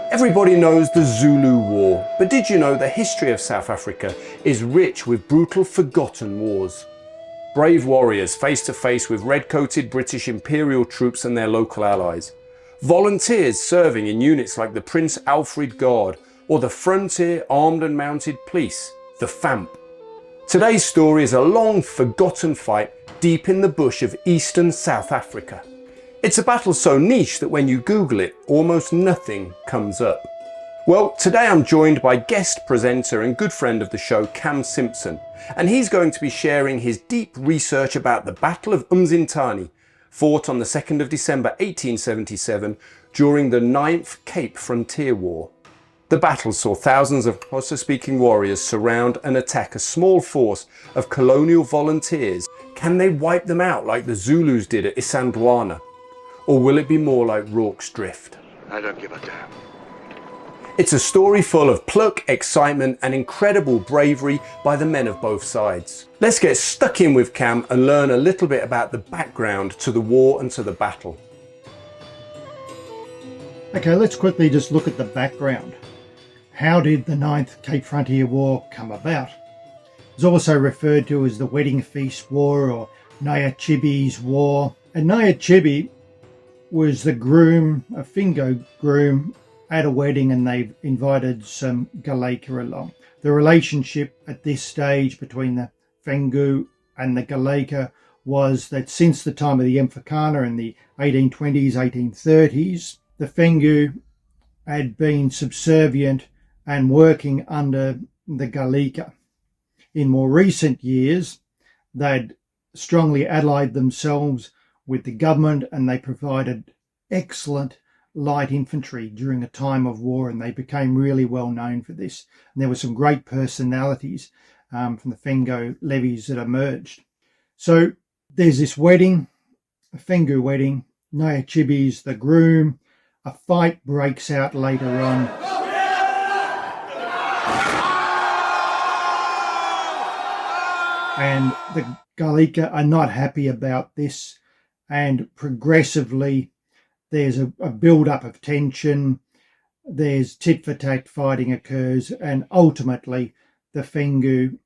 Everybody knows the Zulu War, but did you know the history of South Africa is rich with brutal forgotten wars? Brave warriors face to face with red-coated British Imperial troops and their local allies. Volunteers serving in units like the Prince Alfred Guard or the Frontier Armed and Mounted Police, the FAMP. Today's story is a long forgotten fight deep in the bush of eastern South Africa. It's a battle so niche that when you Google it, almost nothing comes up. Well, today I'm joined by guest presenter and good friend of the show, Cam Simpson, and he's going to be sharing his deep research about the Battle of Umzintzani, fought on the 2nd of December 1877 during the 9th Cape Frontier War. The battle saw thousands of Xhosa-speaking warriors surround and attack a small force of colonial volunteers. Can they wipe them out like the Zulus did at Isandlwana? Or will it be more like Rorke's Drift? I don't give a damn. It's a story full of pluck, excitement and incredible bravery by the men of both sides. Let's get stuck in with Cam and learn a little bit about the background to the war and to the battle. Okay, let's quickly just look at the background. How did the 9th Cape Frontier War come about? It's also referred to as the Wedding Feast War or Nyachibi's War. And Nyachibi was the groom, a Fingo groom, at a wedding, and they've invited some Gcaleka along. The relationship at this stage between the Fengu and the Gcaleka was that since the time of the Mfecana in the 1820s, 1830s, the Fengu had been subservient and working under the Gcaleka. In more recent years, they'd strongly allied themselves with the government, and they provided excellent light infantry during a time of war, and they became really well known for this. And there were some great personalities from the Fengo levies that emerged. So there's this wedding, a Fengu wedding. Nyachibi's the groom. A fight breaks out later on. And the Gcaleka are not happy about this, and progressively there's a build-up of tension, there's tit-for-tat fighting occurs, and ultimately the Fengu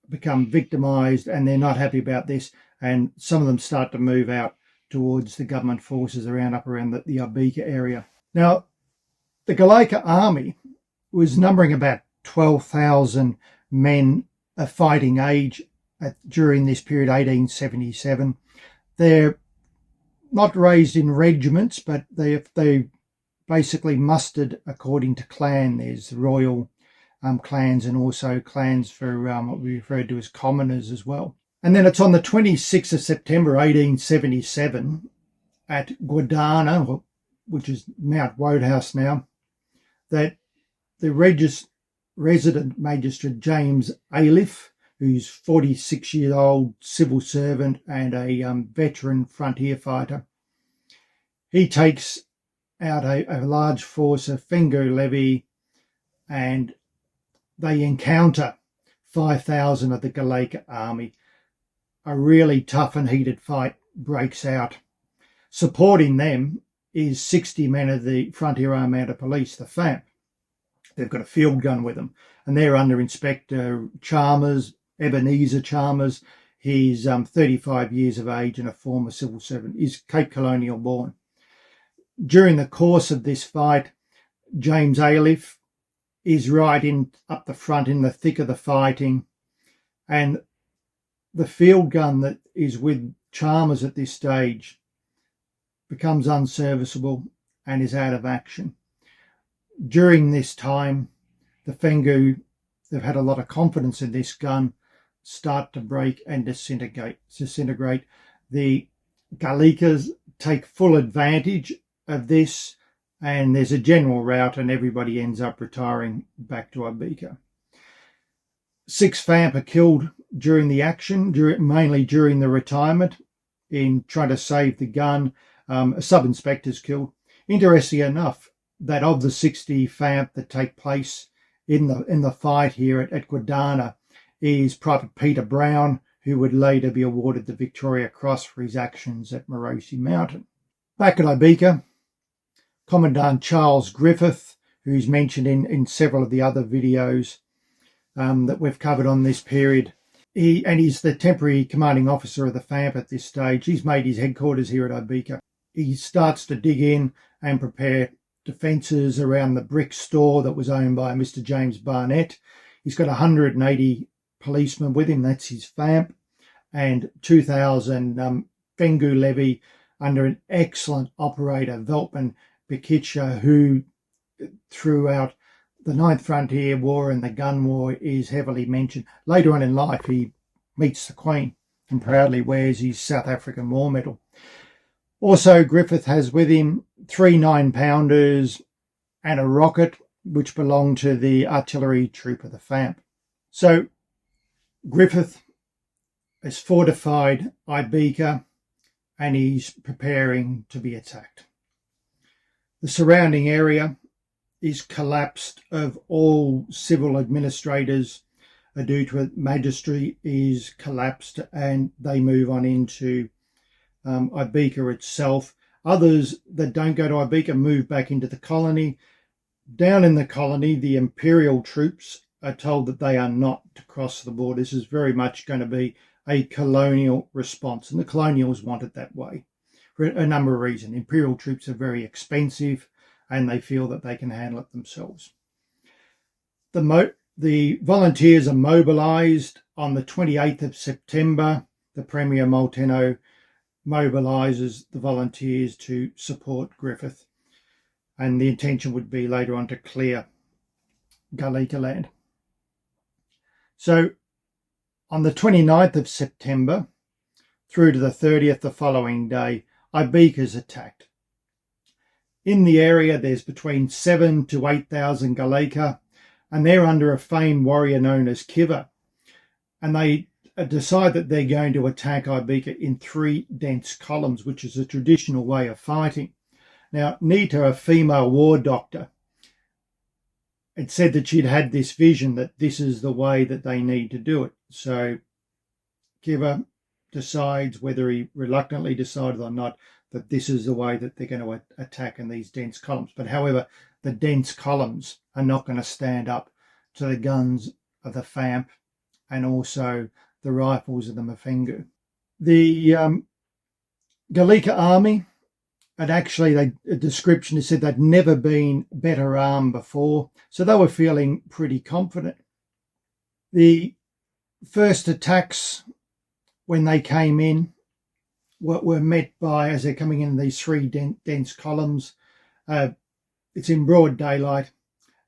become victimised, and they're not happy about this, and some of them start to move out towards the government forces up around the Ibeka area. Now, the Gcaleka army was numbering about 12,000 men of fighting age during this period, 1877. They're not raised in regiments, but they basically mustered according to clan. There's royal clans and also clans for what we refer to as commoners as well. And then it's on the 26th of September 1877 at Gwadana, which is Mount Wodehouse now, that the resident magistrate James Aliff, who's 46-year-old civil servant and a veteran frontier fighter, he takes out a large force of Fengu levy, and they encounter 5,000 of the Gcaleka army. A really tough and heated fight breaks out. Supporting them is 60 men of the Frontier Armed Mounted Police, the FAMP. They've got a field gun with them, and they're under Inspector Chalmers, Ebenezer Chalmers. He's 35 years of age and a former civil servant. He's Cape Colonial born. During the course of this fight, James Aliff is right up the front in the thick of the fighting, and the field gun that is with Chalmers at this stage becomes unserviceable and is out of action. During this time, the Fengu, they've had a lot of confidence in this gun, start to break and disintegrate. The Gcalekas take full advantage of this, and there's a general rout, and everybody ends up retiring back to Ibeka. 6 FAMP are killed during the action, mainly during the retirement, in trying to save the gun. A sub-inspector's killed. Interestingly enough, that of the 60 FAMP that take place in the fight here at Gwadana is Private Peter Brown, who would later be awarded the Victoria Cross for his actions at Morosi Mountain. Back at Ibeka, Commandant Charles Griffith, who's mentioned in several of the other videos that we've covered on this period. He's the temporary commanding officer of the FAMP at this stage. He's made his headquarters here at Ibeka. He starts to dig in and prepare defences around the brick store that was owned by Mr. James Barnett. He's got 180 policemen with him, that's his FAMP, and 2,000 Fengu levy under an excellent operator, Veltman Bikicha, who throughout the Ninth Frontier War and the Gun War is heavily mentioned. Later on in life, he meets the Queen and proudly wears his South African War Medal. Also, Griffith has with him 3 9-pounders and a rocket, which belonged to the artillery troop of the FAMP. So, Griffith has fortified Ibeka and he's preparing to be attacked. The surrounding area is collapsed of all civil administrators due to it. Magistracy is collapsed and they move on into Ibeka itself. Others that don't go to Ibeka move back into the colony. Down in the colony, the imperial troops are told that they are not to cross the border. This is very much going to be a colonial response, and the colonials want it that way for a number of reasons. Imperial troops are very expensive and they feel that they can handle it themselves. The volunteers are mobilised on the 28th of September. The Premier Molteno mobilises the volunteers to support Griffith, and the intention would be later on to clear Gcaleka land. So on the 29th of September through to the 30th, the following day, Ibeka is attacked. In the area, there's between 7,000 to 8,000 Gcaleka, and they're under a famed warrior known as Kiva. And they decide that they're going to attack Ibeka in 3 dense columns, which is a traditional way of fighting. Now, Nita, a female war doctor, had said that she'd had this vision that this is the way that they need to do it. So Kiva decides, whether he reluctantly decided or not, that this is the way that they're going to attack in these dense columns. But however, the dense columns are not going to stand up to the guns of the FAMP and also the rifles of the Mafengu. The Gcaleka army, and actually a description has said they'd never been better armed before, so they were feeling pretty confident. The first attacks, when they came in, were met by, as they're coming in these 3 dense columns, it's in broad daylight,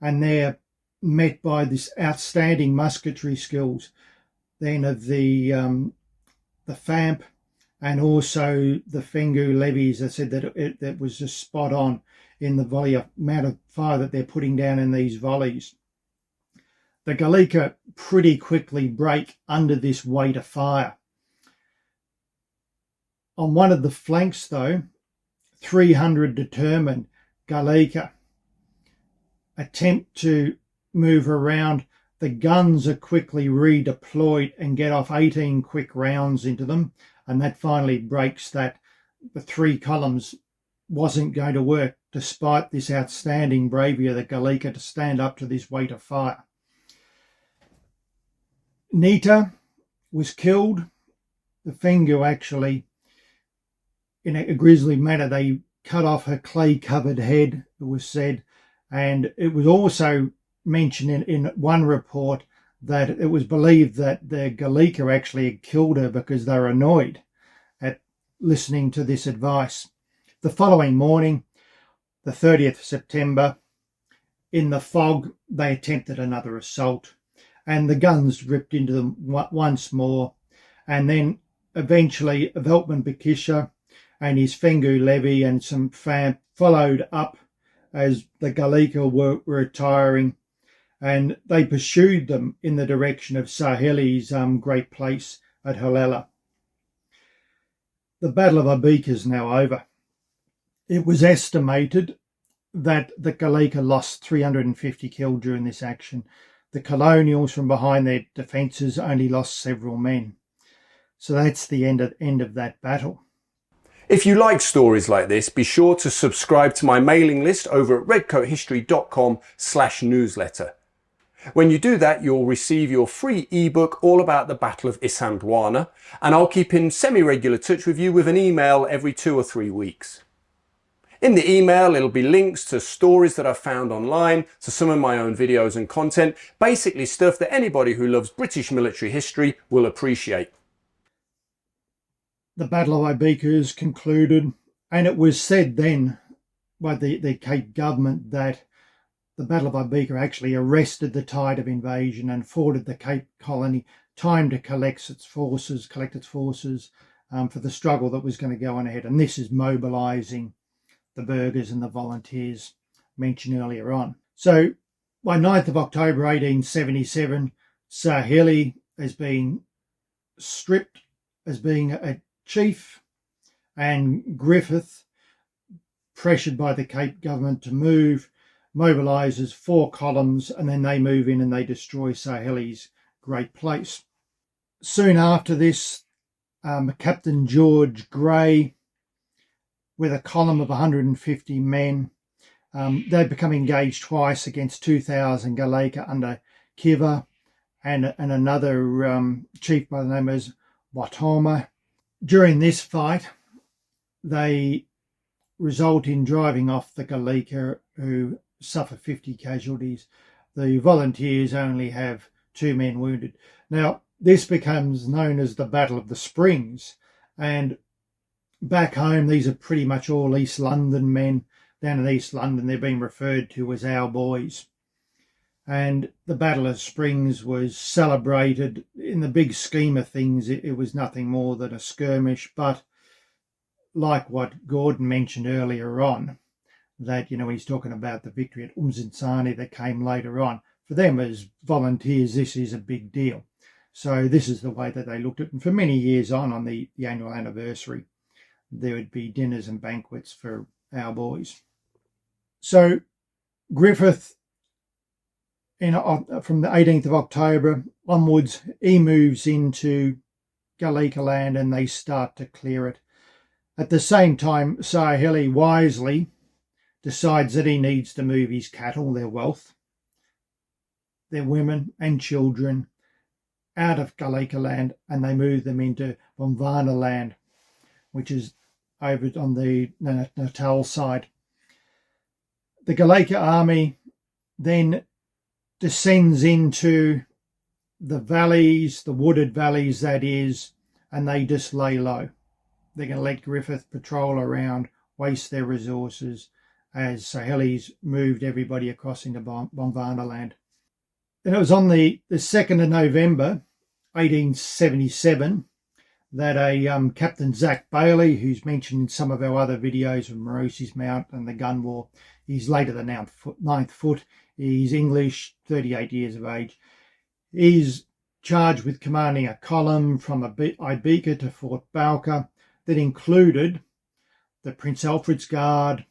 and they're met by this outstanding musketry skills then of the FAMP and also the Fengu levies. I said that it was just spot on in the amount of fire that they're putting down in these volleys. The Gcaleka pretty quickly break under this weight of fire. On one of the flanks, though, 300 determined Gcaleka attempt to move around. The guns are quickly redeployed and get off 18 quick rounds into them, and that finally breaks that. The 3 columns wasn't going to work despite this outstanding bravery of the Gcaleka to stand up to this weight of fire. Nita was killed. The Fengu actually, in a grisly manner, they cut off her clay-covered head, it was said, and it was also mentioned in one report that it was believed that the Gcaleka actually had killed her because they were annoyed at listening to this advice. The following morning, the 30th of September, in the fog, they attempted another assault, and the guns ripped into them once more, and then eventually Veltman Bikicha and his Fengu levy and some FAMP followed up as the Gcaleka were retiring, and they pursued them in the direction of Saheli's great place at Halela. The Battle of Ibeka is now over. It was estimated that the Gcaleka lost 350 killed during this action. The colonials from behind their defences only lost several men. So that's the end of that battle. If you like stories like this, be sure to subscribe to my mailing list over at redcoathistory.com/newsletter. When you do that, you'll receive your free ebook all about the Battle of Umzintzani, and I'll keep in semi-regular touch with you with an email every 2 or 3 weeks. In the email, it'll be links to stories that I've found online, to some of my own videos and content, basically stuff that anybody who loves British military history will appreciate. The Battle of Ibeka is concluded, and it was said then by the Cape government that the Battle of Ibeka actually arrested the tide of invasion and afforded the Cape Colony time to collect its forces for the struggle that was going to go on ahead. And this is mobilising the burghers and the volunteers mentioned earlier on. So by 9th of October 1877, Saheli has been stripped as being a chief, and Griffith, pressured by the Cape government to move, mobilises 4 columns, and then they move in and they destroy Saheli's great place. Soon after this, Captain George Grey, with a column of 150 men, they become engaged twice against 2,000 Gcaleka under Kiva and another chief by the name of Watoma. During this fight, they result in driving off the Gcaleka, who suffer 50 casualties. The volunteers only have 2 men wounded. Now, this becomes known as the Battle of the Springs, and back home, these are pretty much all East London men. Down in East London, they're being referred to as our boys. And the Battle of Springs was celebrated. In the big scheme of things, it was nothing more than a skirmish, but like what Gordon mentioned earlier on, that, when he's talking about the victory at Umzintzani that came later on, for them as volunteers, this is a big deal. So this is the way that they looked at it. And for many years on the annual anniversary, there would be dinners and banquets for our boys. So Griffith, from the 18th of October onwards, he moves into Gcaleka land and they start to clear it. At the same time, Saheli wisely decides that he needs to move his cattle, their wealth, their women and children out of Gcaleka land, and they move them into Gwadana land, which is over on the Natal side. The Gcaleka army then descends into the valleys, the wooded valleys that is, and they just lay low. They're going to let Griffith patrol around, waste their resources, as Saheli's moved everybody across into Gwadana land. And it was on the 2nd of November 1877 that a Captain Zach Bailey, who's mentioned in some of our other videos of Morosi's Mount and the Gun War, he's later the 9th Foot, he's English, 38 years of age. He's charged with commanding a column from Ibeka to Fort Bowker that included the Prince Alfred's Guard,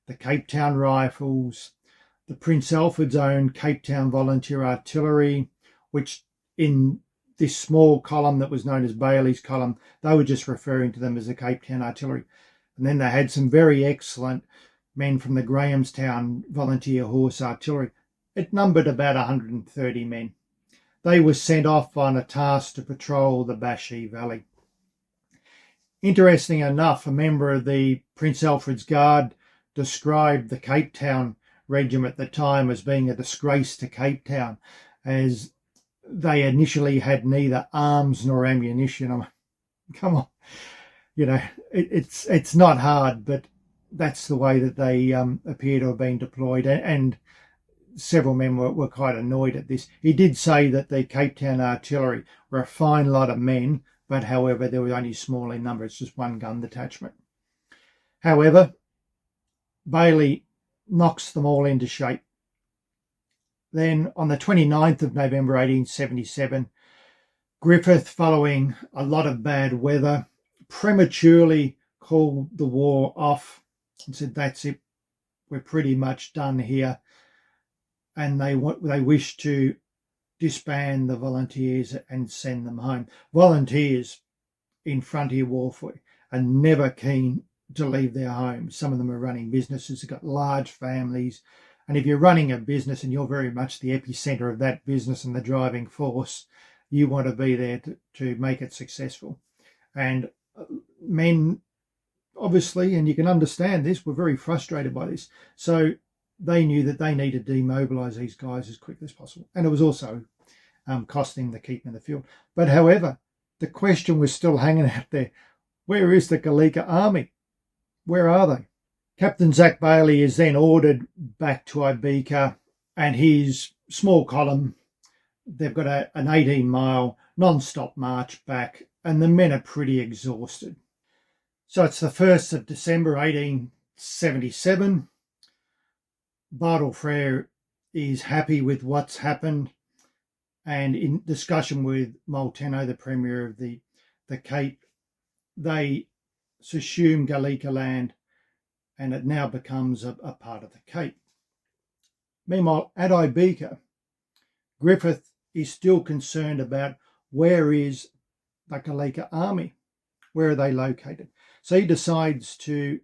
the Cape Town Rifles, the Prince Alfred's own Cape Town Volunteer Artillery, which in this small column that was known as Bailey's column, they were just referring to them as the Cape Town Artillery. And then they had some very excellent men from the Grahamstown Volunteer Horse Artillery. It numbered about 130 men. They were sent off on a task to patrol the Bashi Valley. Interesting enough, a member of the Prince Alfred's Guard described the Cape Town regiment at the time as being a disgrace to Cape Town, as they initially had neither arms nor ammunition. Come on, it's not hard, but that's the way that they appear to have been deployed, and several men were quite annoyed at this. He did say that the Cape Town artillery were a fine lot of men, but however, they were only small in number. It's just one gun detachment. However, Bailey knocks them all into shape. Then on the 29th of November 1877, Griffith, following a lot of bad weather, prematurely called the war off and said, that's it, we're pretty much done here. And they wished to disband the volunteers and send them home. Volunteers in frontier warfare are never keen to leave their homes. Some of them are running businesses, they've got large families. And if you're running a business and you're very much the epicenter of that business and the driving force, you want to be there to make it successful. And men, obviously, and you can understand this, were very frustrated by this. So they knew that they needed to demobilise these guys as quickly as possible. And it was also costing the keep in the field. But however, the question was still hanging out there. Where is the Gcaleka army? Where are they? Captain Zach Bailey is then ordered back to Ibeka, and his small column, they've got an 18-mile non-stop march back, and the men are pretty exhausted. So it's the 1st of December 1877. Bartle Frere is happy with what's happened, and in discussion with Molteno, the Premier of the Cape, they assume Gcaleka land, and it now becomes a part of the Cape. Meanwhile, at Ibeka, Griffith is still concerned about where is the Gcaleka army, where are they located. So he decides to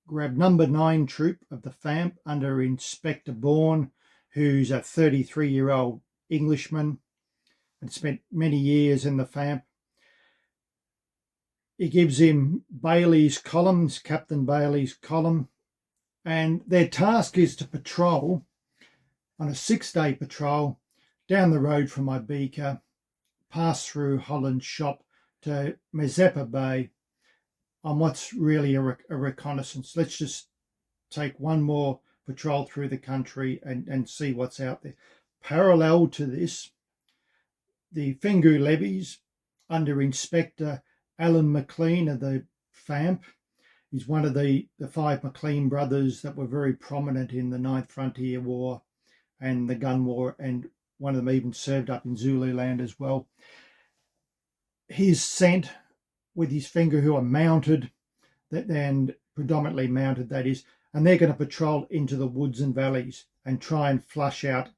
grab number 9 troop of the FAMP under Inspector Bourne, who's a 33-year-old Englishman and spent many years in the FAMP. He gives him Bailey's columns, Captain Bailey's column, and their task is to patrol on a 6-day patrol down the road from Ibeka, pass through Holland's Shop to Mazeppa Bay on what's really a reconnaissance. Let's just take one more patrol through the country and see what's out there. Parallel to this, the Fingu levies under Inspector Alan McLean of the FAMP. He's one of the 5 McLean brothers that were very prominent in the 9th Frontier War and the Gun War, and one of them even served up in Zululand as well. He's sent with his Fingu, who are mounted, and predominantly mounted, that is, and they're going to patrol into the woods and valleys and try and flush out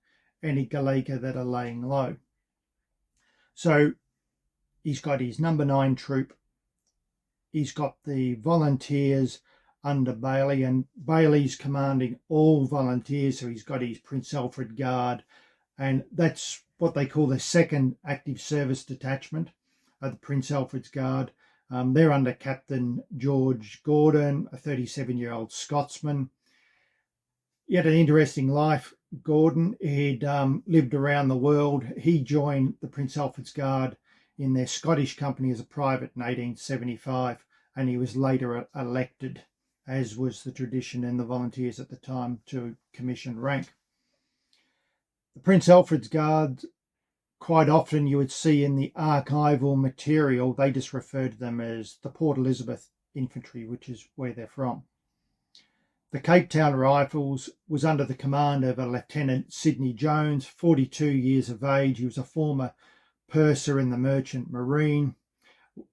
any Gcaleka that are laying low. So he's got his number 9 troop. He's got the volunteers under Bailey, and Bailey's commanding all volunteers. So he's got his Prince Alfred Guard, and that's what they call the 2nd Active Service Detachment of the Prince Alfred's Guard. They're under Captain George Gordon, a 37-year-old Scotsman. He had an interesting life, Gordon. He'd lived around the world. He joined the Prince Alfred's Guard in their Scottish company as a private in 1875, and he was later elected, as was the tradition in the volunteers at the time, to commission rank. The Prince Alfred's Guard, quite often you would see in the archival material, they just refer to them as the Port Elizabeth Infantry, which is where they're from. The Cape Town Rifles was under the command of a Lieutenant Sidney Jones, 42 years of age. He was a former purser in the Merchant Marine.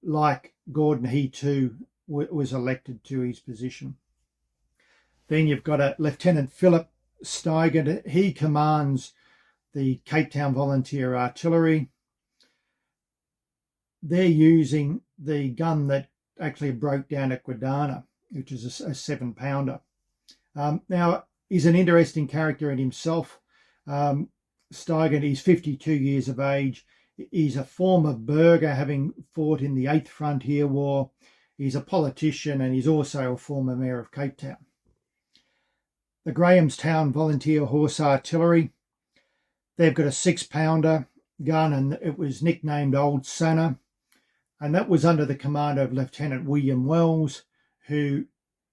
Like Gordon, he too was elected to his position. Then you've got a Lieutenant Philip Steiger. He commands the Cape Town Volunteer Artillery. They're using the gun that actually broke down at Gwadana, which is a 7-pounder. Now, he's an interesting character in himself. Steiger, he's 52 years of age. He's a former burgher, having fought in the 8th Frontier War. He's a politician, and he's also a former mayor of Cape Town. The Grahamstown Volunteer Horse Artillery, they've got a 6-pounder gun, and it was nicknamed Old Santa, and that was under the command of Lieutenant William Wells, who,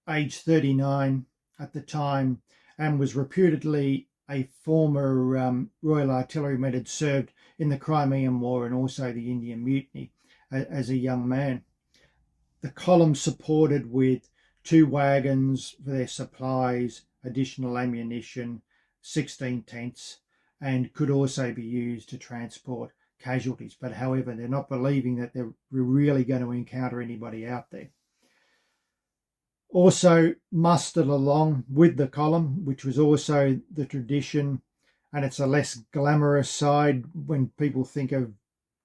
aged 39 at the time, and was reputedly a former Royal Artilleryman, had served in the Crimean War and also the Indian Mutiny as a young man. The column supported with 2 wagons for their supplies, additional ammunition, 16 tents, and could also be used to transport casualties. But however, they're not believing that they're really going to encounter anybody out there. Also mustered along with the column, which was also the tradition, and it's a less glamorous side when people think of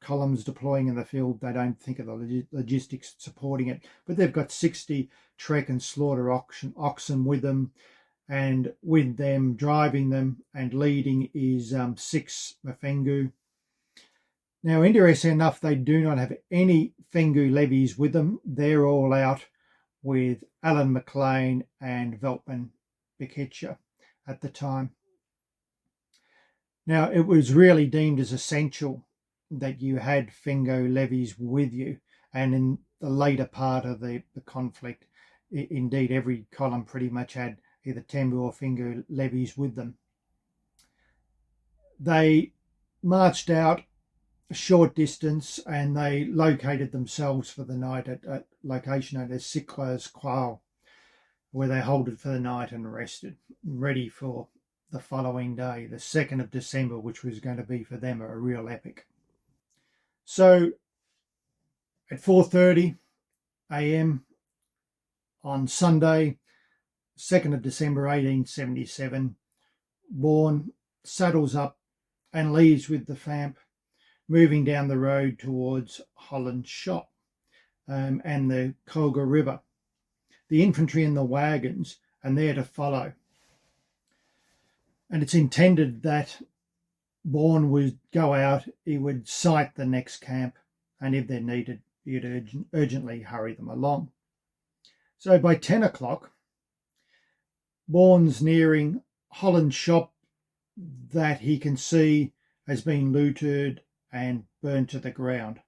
columns deploying in the field, they don't think of the logistics supporting it. But they've got 60 trek and slaughter oxen with them, and with them driving them and leading is 6 Mafengu. Now, interesting enough, they do not have any Fengu levies with them. They're all out with Alan McLean and Veltman Biketcha at the time. Now, it was really deemed as essential that you had Fengu levies with you, and in the later part of the conflict, indeed every column pretty much had either Tembu or Fengu levies with them. They marched out a short distance and they located themselves for the night at a location known as Sikla's Qual, where they halted for the night and rested, ready for the following day, the 2nd of December, which was going to be for them a real epic. So at 4:30 a.m. on Sunday, 2nd of December 1877, Bourne saddles up and leaves with the FAMP, moving down the road towards Holland Shop and the Colga River. The infantry and the wagons are there to follow. And it's intended that Bourne would go out, he would sight the next camp, and if they're needed, he'd urgently hurry them along. So by 10 o'clock, Bourne's nearing Holland Shop that he can see has been looted and burned to the ground.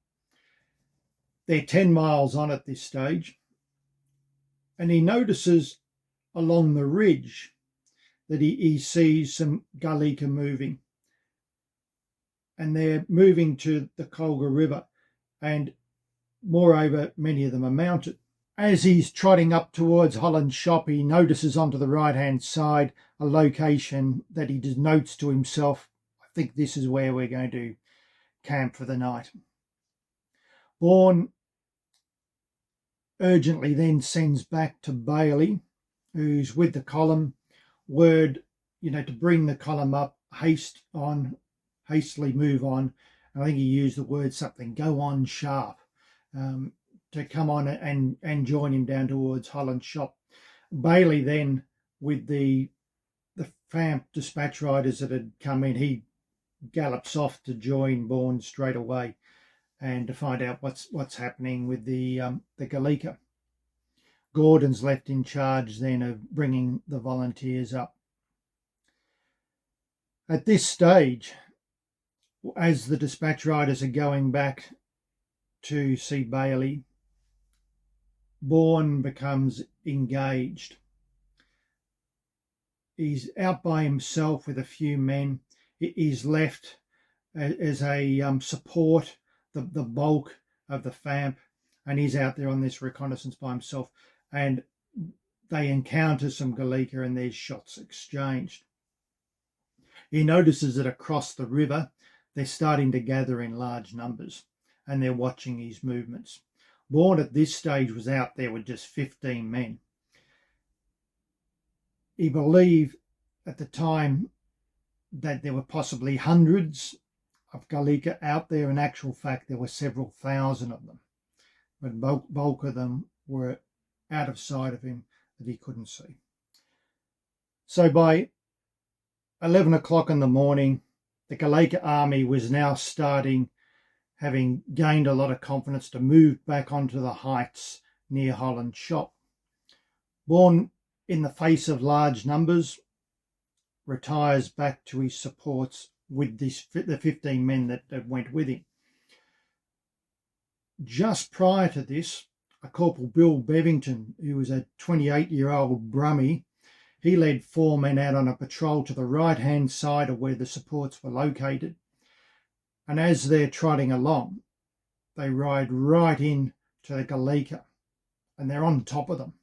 They're 10 miles on at this stage, and he notices along the ridge that he sees some Gcaleka moving, and they're moving to the Colga River, and moreover many of them are mounted. As he's trotting up towards Holland Shop, he notices onto the right hand side a location that he denotes to himself, I think this is where we're going to camp for the night. Bourne urgently then sends back to Bailey, who's with the column, word, to bring the column up, hastily move on. I think he used the word something, go on sharp, to come on and join him down towards Holland Shop. Bailey then, with the FAMP dispatch riders that had come in, he gallops off to join Bourne straight away and to find out what's happening with the Gcaleka. Gordon's left in charge then of bringing the volunteers up. At this stage, as the dispatch riders are going back to see Bailey, Bourne becomes engaged. He's out by himself with a few men. He's left as a support, the bulk of the FAMP, and he's out there on this reconnaissance by himself, and they encounter some Gcaleka and there's shots exchanged. He notices that across the river they're starting to gather in large numbers and they're watching his movements. Bourne at this stage was out there with just 15 men. He believed at the time that there were possibly hundreds of Gcaleka out there. In actual fact, there were several thousand of them, but bulk of them were out of sight of him that he couldn't see. So by 11 o'clock in the morning, the Gcaleka army was now starting, having gained a lot of confidence, to move back onto the heights near Holland Shop. Bourne, in the face of large numbers, retires back to his supports with the 15 men that went with him. Just prior to this, a Corporal Bill Bevington, who was a 28-year-old Brummie, he led 4 men out on a patrol to the right-hand side of where the supports were located. And as they're trotting along, they ride right in to the Gcaleka, and they're on top of them.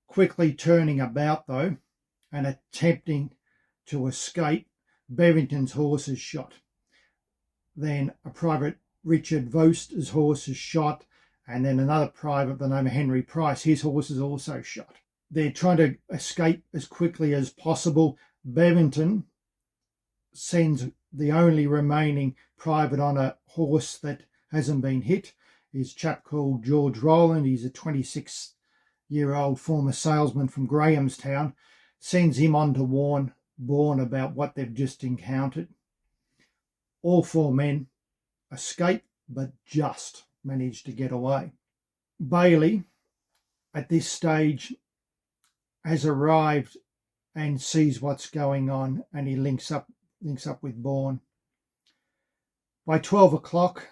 Quickly turning about, though, and attempting to escape, Bevington's horse is shot. Then a Private Richard Voster's horse is shot, and then another private by the name of Henry Price, his horse is also shot. They're trying to escape as quickly as possible. Bevington sends the only remaining private on a horse that hasn't been hit, is a chap called George Rowland. He's a 26-year-old former salesman from Grahamstown. Sends him on to warn Bourne about what they've just encountered. All 4 men escape, but just manage to get away. Bailey, at this stage, has arrived and sees what's going on, and he links up with Bourne. By 12 o'clock,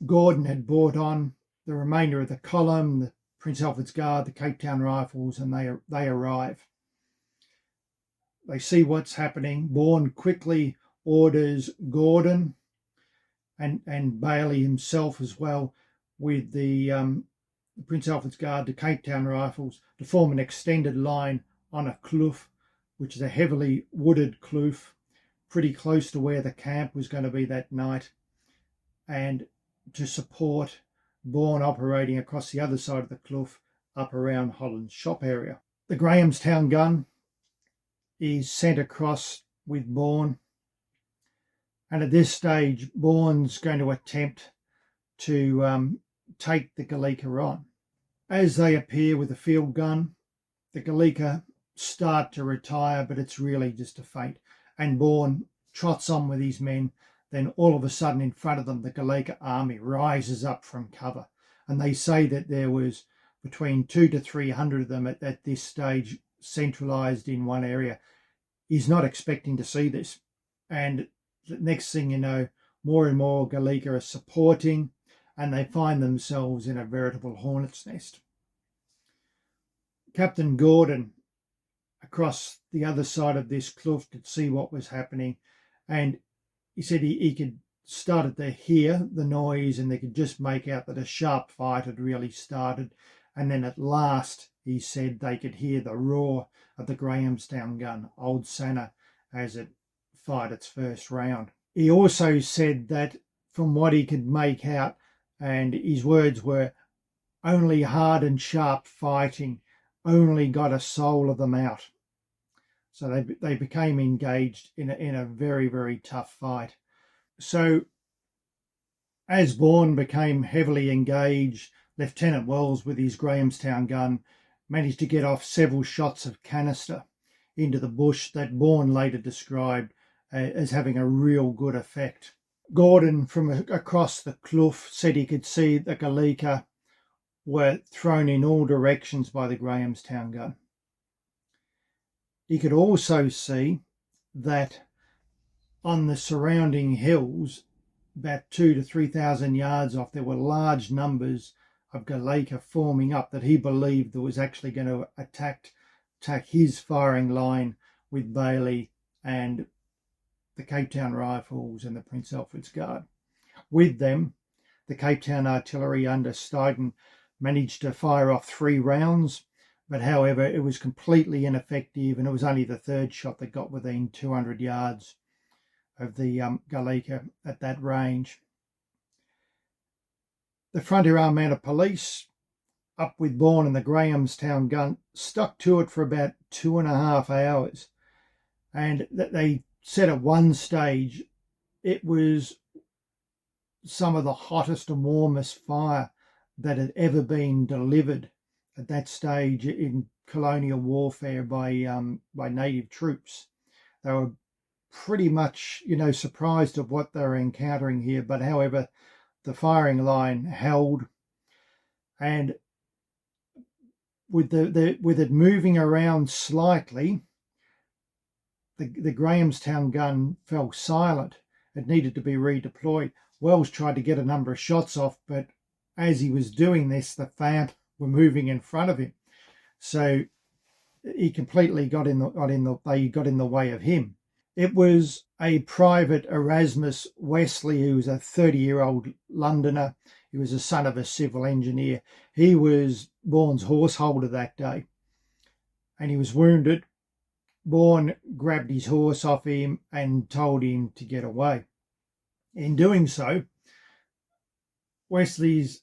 Gordon had brought on the remainder of the column, the Prince Alfred's Guard, the Cape Town Rifles, and they arrive. They see what's happening. Bourne quickly orders Gordon and Bailey himself as well, with the Prince Alfred's Guard, the Cape Town Rifles, to form an extended line on a kloof, which is a heavily wooded kloof, pretty close to where the camp was going to be that night, and to support Bourne operating across the other side of the kloof up around Holland's shop area. The Grahamstown gun is sent across with Bourne, and at this stage Bourne's going to attempt to take the Gcaleka on. As they appear with the field gun, the Gcaleka start to retire, but it's really just a feint, and Bourne trots on with his men. Then all of a sudden in front of them, the Gcaleka army rises up from cover, and they say that there was between 200 to 300 of them at this stage centralised in one area. He's not expecting to see this, and the next thing you know, more and more Gcaleka are supporting, and they find themselves in a veritable hornet's nest. Captain Gordon, across the other side of this kloof, could see what was happening, and he said he could started to hear the noise, and they could just make out that a sharp fight had really started. And then at last, he said, they could hear the roar of the Grahamstown gun, Old Sanna, as it fired its first round. He also said that from what he could make out, and his words were, only hard and sharp fighting only got a soul of them out. So they became engaged in a very, very tough fight. So as Bourne became heavily engaged, Lieutenant Wells, with his Grahamstown gun, managed to get off several shots of canister into the bush that Bourne later described as having a real good effect. Gordon, from across the kloof, said he could see the Gcaleka were thrown in all directions by the Grahamstown gun. He could also see that on the surrounding hills, about 2,000 to 3,000 yards off, there were large numbers of Gcaleka forming up that he believed that was actually going to attack his firing line with Bailey and the Cape Town Rifles and the Prince Alfred's Guard. With them, the Cape Town artillery under Steiden managed to fire off 3 rounds, but however, it was completely ineffective, and it was only the third shot that got within 200 yards of the Gcaleka at that range. The Frontier Armed Mounted Police, up with Bourne and the Grahamstown gun, stuck to it for about 2.5 hours, and they said at one stage it was some of the hottest and warmest fire that had ever been delivered at that stage in colonial warfare by native troops. They were pretty much, surprised at what they were encountering here, but however, the firing line held, and with it moving around slightly, the Grahamstown gun fell silent. It needed to be redeployed. Wells tried to get a number of shots off, but as he was doing this, the fan were moving in front of him, so he completely got in the way of him. It was a Private Erasmus Wesley, who was a 30-year-old Londoner. He was the son of a civil engineer. He was Bourne's horseholder that day, and he was wounded. Bourne grabbed his horse off him and told him to get away. In doing so, Wesley's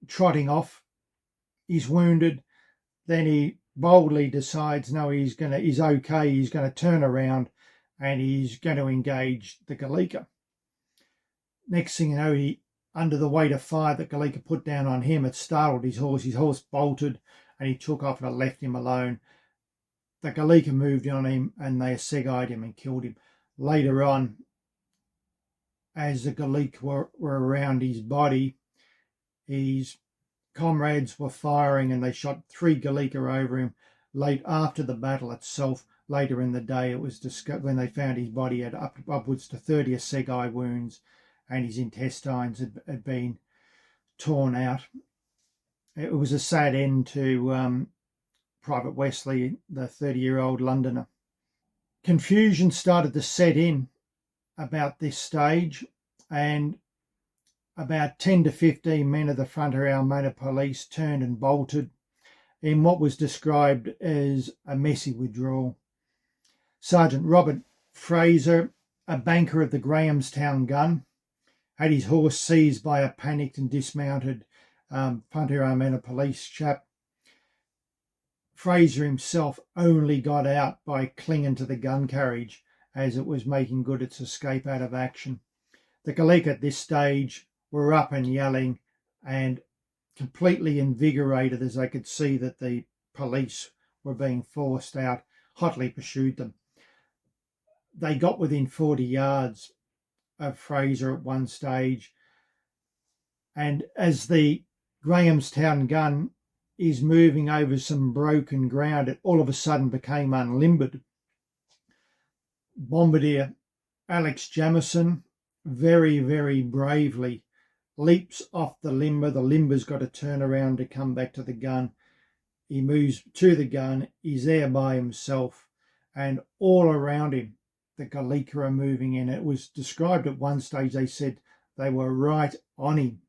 trotting off. He's wounded. Then he boldly decides, no, he's okay. He's going to turn around and he's going to engage the Gcaleka. Next thing you know, he, under the weight of fire that Gcaleka put down on him, it startled his horse. His horse bolted and he took off and it left him alone. The Gcaleka moved on him and they assegaied him and killed him. Later on, as the Gcaleka were around his body, his comrades were firing and they shot 3 Gcaleka over him. Late after the battle itself, later in the day, it was discovered when they found his body had upwards to 30 assegai wounds and his intestines had been torn out. It was a sad end to Private Wesley, the 30-year-old Londoner. Confusion started to set in about this stage, and about 10 to 15 men of the Fortifying Mounted Police turned and bolted in what was described as a messy withdrawal. Sergeant Robert Fraser, a banker of the Grahamstown gun, had his horse seized by a panicked and dismounted Fortifying Mounted Police chap. Fraser himself only got out by clinging to the gun carriage as it was making good its escape out of action. The Gcaleka at this stage were up and yelling and completely invigorated as they could see that the police were being forced out, hotly pursued them. They got within 40 yards of Fraser at one stage, and as the Grahamstown gun is moving over some broken ground, it all of a sudden became unlimbered. Bombardier Alex Jamison very, very bravely leaps off the limber. The limber's got to turn around to come back to the gun. He moves to the gun. He's there by himself, and all around him, the Gcaleka are moving in. It was described at one stage, they said they were right on him.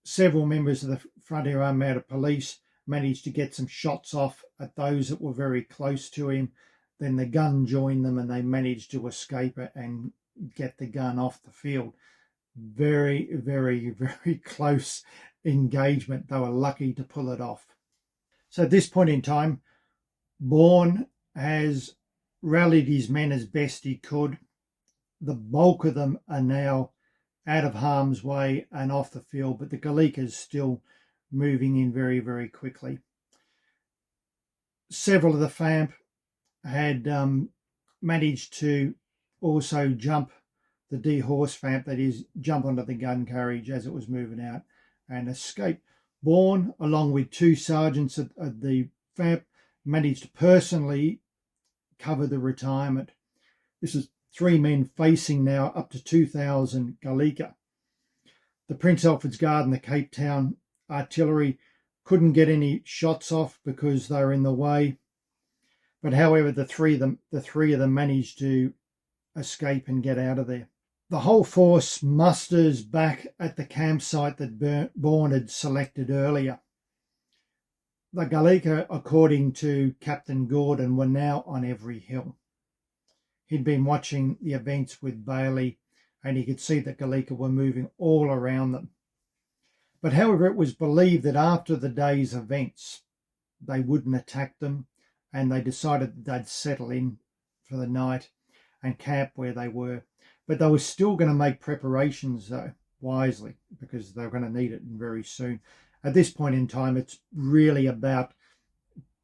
Several members of the Fortifying Mounted Police managed to get some shots off at those that were very close to him. Then the gun joined them and they managed to escape it and get the gun off the field. Very, very, very close engagement. They were lucky to pull it off. So at this point in time, Bourne has rallied his men as best he could. The bulk of them are now out of harm's way and off the field, but the Gcaleka is still moving in very, very quickly. Several of the FAMP had managed to also jump the D-horse FAMP, that is, jump onto the gun carriage as it was moving out and escape. Bourne, along with 2 sergeants of the FAMP, managed to personally cover the retirement. This is 3 men facing now up to 2,000 Gcaleka. The Prince Alfred's Guard and the Cape Town artillery couldn't get any shots off because they were in the way. But however, the three of them managed to escape and get out of there. The whole force musters back at the campsite that Bourne had selected earlier. The Gcaleka, according to Captain Gordon, were now on every hill. He'd been watching the events with Bailey and he could see that Gcaleka were moving all around them. But however, it was believed that after the day's events, they wouldn't attack them, and they decided that they'd settle in for the night and camp where they were. But they were still going to make preparations, though, wisely, because they were going to need it very soon. At this point in time, it's really about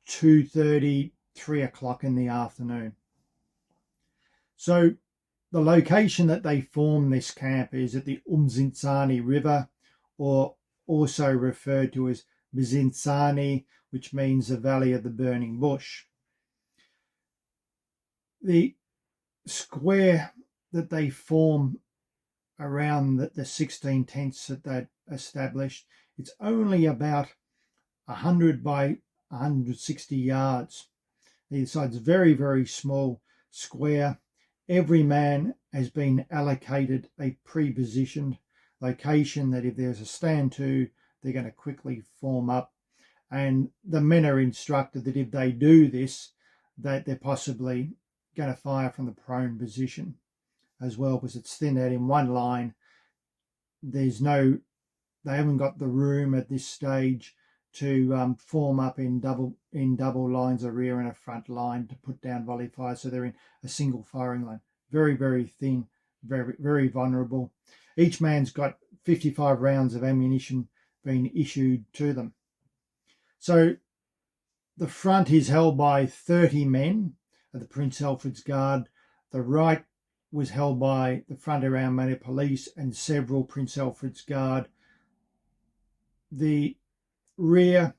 2:30, 3 o'clock in the afternoon. So the location that they form this camp is at the Umzintzani River, or also referred to as Umzintzani, which means the Valley of the Burning Bush. The square that they form around the 16 tents that they established, it's only about 100 by 160 yards. Either side's very, very small square. Every man has been allocated a pre-positioned location that if there's a stand to, they're going to quickly form up. And the men are instructed that if they do this, that they're possibly going to fire from the prone position as well, because it's thinned out in one line. They haven't got the room at this stage to form up in double lines, a rear and a front line, to put down volley fire, so they're in a single firing line. Very, very thin, very, very vulnerable. Each man's got 55 rounds of ammunition being issued to them. So the front is held by 30 men of the Prince Alfred's Guard. The right was held by the Front Around Mounted Police and several Prince Alfred's Guard. The rear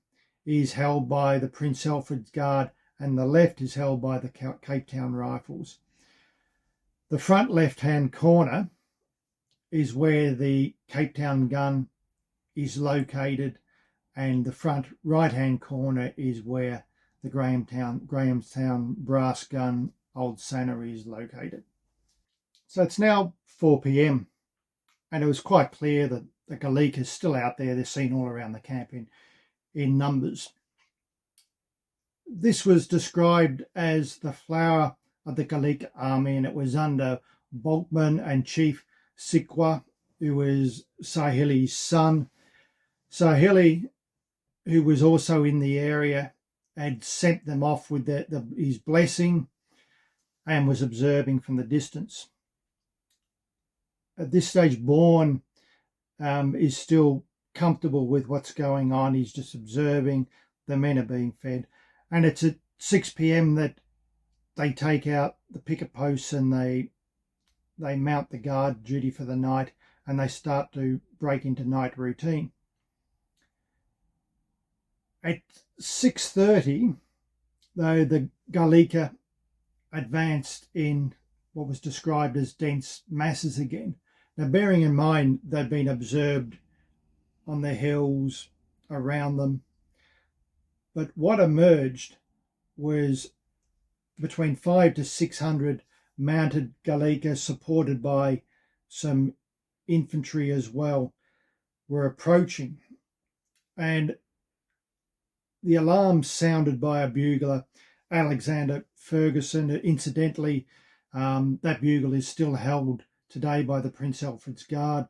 is held by the Prince Alfred's Guard, and the left is held by the Cape Town Rifles. The front left-hand corner is where the Cape Town gun is located, and the front right-hand corner is where the Grahamstown brass gun Old Sanner is located. So it's now 4 p.m, and it was quite clear that the Gcaleka is still out there. They're seen all around the camp in numbers. This was described as the flower of the Gcaleka army, and it was under Boltman and Chief Sikwa, who was Sahili's son. Sahili, who was also in the area, had sent them off with his blessing and was observing from the distance. At this stage, Bourne is still comfortable with what's going on. He's just observing. The men are being fed. And it's at 6 p.m. that they take out the picket posts and they mount the guard duty for the night, and they start to break into night routine. At 6:30, though, the Gcaleka advanced in what was described as dense masses again. Now, bearing in mind they'd been observed on the hills around them, but what emerged was between 500 to 600 mounted Gcaleka, supported by some infantry as well, were approaching. And the alarm sounded by a bugler, Alexander Ferguson. Incidentally, that bugle is still held today by the Prince Alfred's Guard.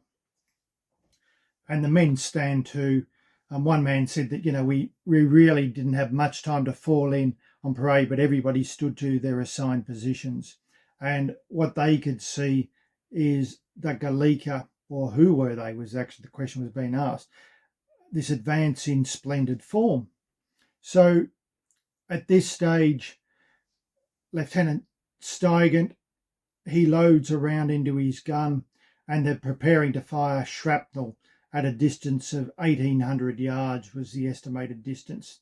And the men stand to. One man said that, we really didn't have much time to fall in on parade, but everybody stood to their assigned positions. And what they could see is the Gcaleka, or who were they, was actually the question was being asked, this advance in splendid form. So at this stage, Lieutenant Stigant, he loads a round into his gun, and they're preparing to fire shrapnel at a distance of 1,800 yards was the estimated distance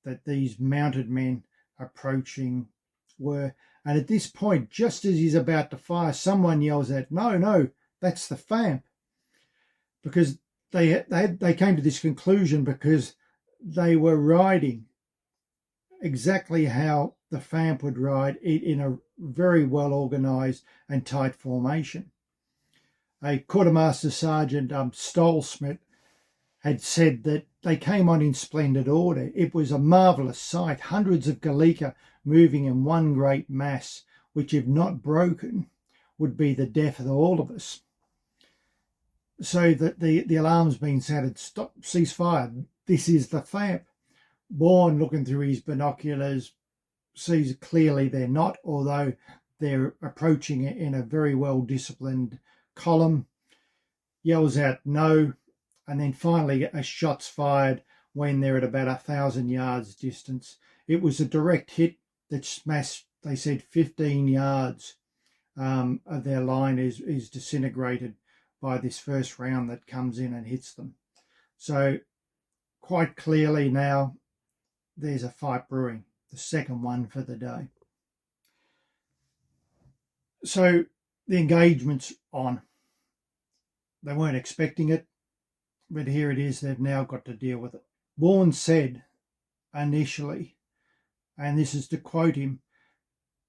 that these mounted men approaching were. And at this point, just as he's about to fire, someone yells out, no, that's the FAMP. Because they came to this conclusion because they were riding exactly how the FAMP would ride in a very well organised and tight formation. A Quartermaster Sergeant Stolsmith had said that they came on in splendid order. It was a marvellous sight, hundreds of Gcaleka moving in one great mass, which, if not broken, would be the death of all of us. So that the alarm's been sounded, stop, cease fire, this is the FAMP. Bourne, looking through his binoculars, sees clearly they're not, although they're approaching it in a very well disciplined column, yells out no, and then finally a shot's fired when they're at about 1,000 yards distance. It was a direct hit that smashed, they said, 15 yards of their line is disintegrated by this first round that comes in and hits them. So quite clearly now there's a fight brewing, the second one for the day. So the engagement's on. They weren't expecting it, but here it is. They've now got to deal with it. Bourne said initially, and this is to quote him,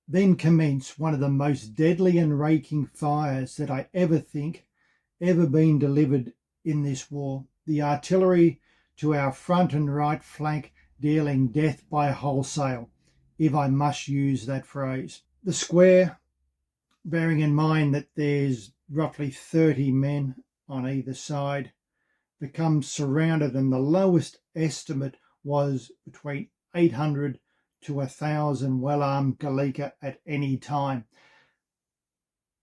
"Then commenced one of the most deadly and raking fires that I ever think ever been delivered in this war. The artillery to our front and right flank dealing death by wholesale, if I must use that phrase. The square, bearing in mind that there's roughly 30 men on either side, become surrounded, and the lowest estimate was between 800 to 1,000 well-armed Gcaleka at any time.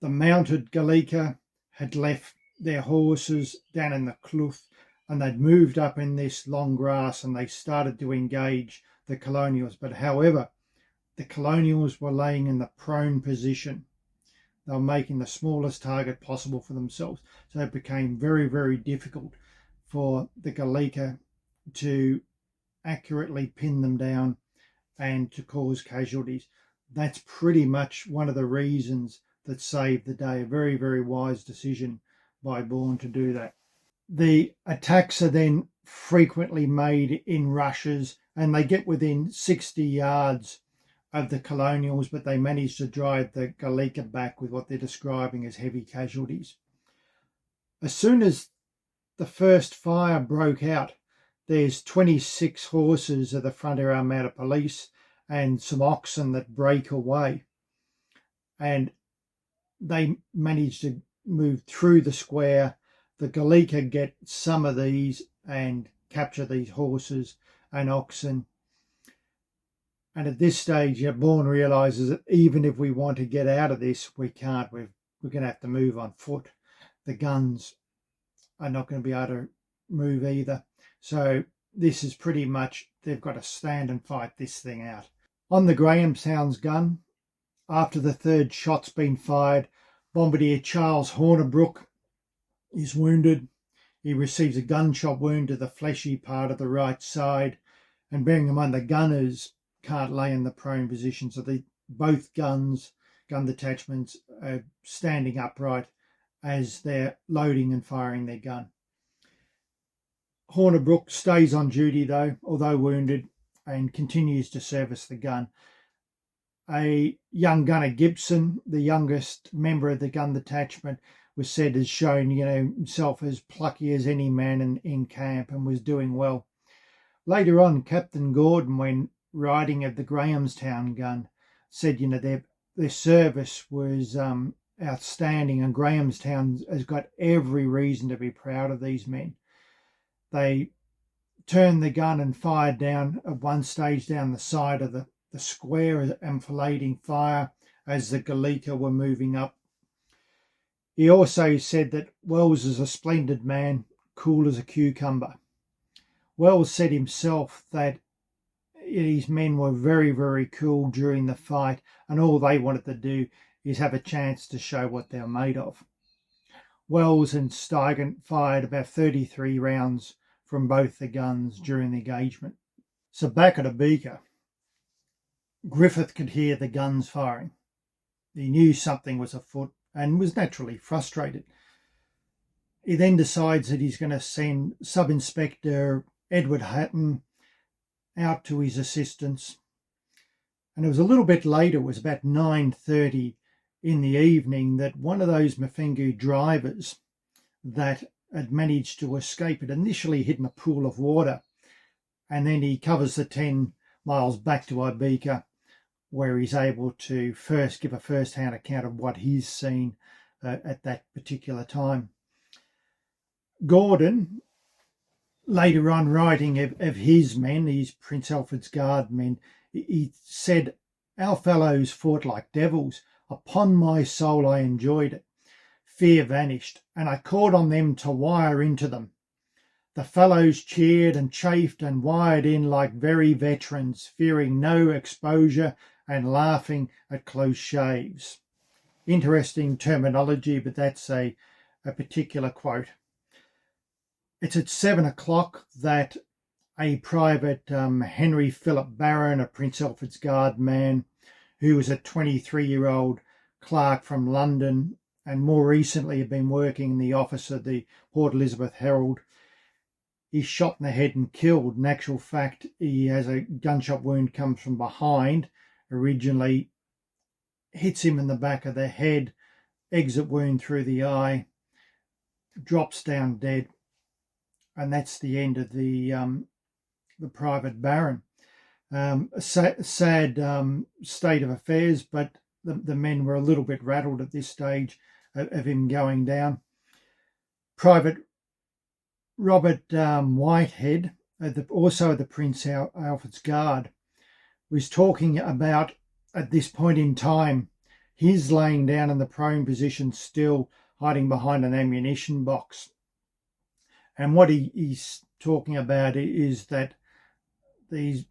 The mounted Gcaleka had left their horses down in the kloof, and they'd moved up in this long grass, and they started to engage the colonials. But however, the colonials were laying in the prone position. They were making the smallest target possible for themselves. So it became very, very difficult for the Gcaleka to accurately pin them down and to cause casualties. That's pretty much one of the reasons that saved the day. A very, very wise decision by Bourne to do that. The attacks are then frequently made in rushes, and they get within 60 yards of the colonials, but they manage to drive the Gcaleka back with what they're describing as heavy casualties. As soon as the first fire broke out, there's 26 horses at the Frontier Armada Police and some oxen that break away. And they manage to move through the square. The Gcaleka get some of these and capture these horses and oxen. And at this stage, Bourne realises that even if we want to get out of this, we can't. We're going to have to move on foot. The guns are not going to be able to move either. So this is pretty much, they've got to stand and fight this thing out. On the Grahamstown's gun, after the third shot's been fired, Bombardier Charles Hornibrook is wounded. He receives a gunshot wound to the fleshy part of the right side. And bearing in mind the gunners can't lay in the prone position, so both gun detachments are standing upright as they're loading and firing their gun. Hornibrook stays on duty though, although wounded, and continues to service the gun. A young gunner, Gibson, the youngest member of the gun detachment, was said as shown, himself as plucky as any man in camp and was doing well. Later on, Captain Gordon, when riding of the Grahamstown gun, said, their service was outstanding, and Grahamstown has got every reason to be proud of these men. They turned the gun and fired down at one stage down the side of the square, enfilading fire as the Gcaleka were moving up. He also said that Wells is a splendid man, cool as a cucumber. Wells said himself that his men were very, very cool during the fight, and all they wanted to do is have a chance to show what they're made of. Wells and Stigant fired about 33 rounds from both the guns during the engagement. So back at Ibeka, Griffith could hear the guns firing. He knew something was afoot and was naturally frustrated. He then decides that he's going to send Sub-Inspector Edward Hatton out to his assistance. And it was a little bit later, it was about 9:30 in the evening, that one of those Mafengu drivers that had managed to escape had initially hit in a pool of water, and then he covers the 10 miles back to Ibeka, where he's able to first give a first-hand account of what he's seen at that particular time. Gordon, later on writing of his men, his Prince Alfred's Guard men, he said, "Our fellows fought like devils. Upon my soul I enjoyed it. Fear vanished, and I called on them to wire into them. The fellows cheered and chafed and wired in like very veterans, fearing no exposure and laughing at close shaves." Interesting terminology, but that's a particular quote. It's at 7 o'clock that a private Henry Philip Barron, a Prince Alfred's Guard man, who was a 23-year-old clerk from London and more recently had been working in the office of the Port Elizabeth Herald, he's shot in the head and killed. In actual fact, he has a gunshot wound, comes from behind, originally hits him in the back of the head, exit wound through the eye, drops down dead. And that's the end of the private Baron. A sad state of affairs, but the men were a little bit rattled at this stage of him going down. Private Robert Whitehead, also the Prince Alfred's Guard, was talking about, at this point in time, his laying down in the prone position still, hiding behind an ammunition box. And what he's talking about is that these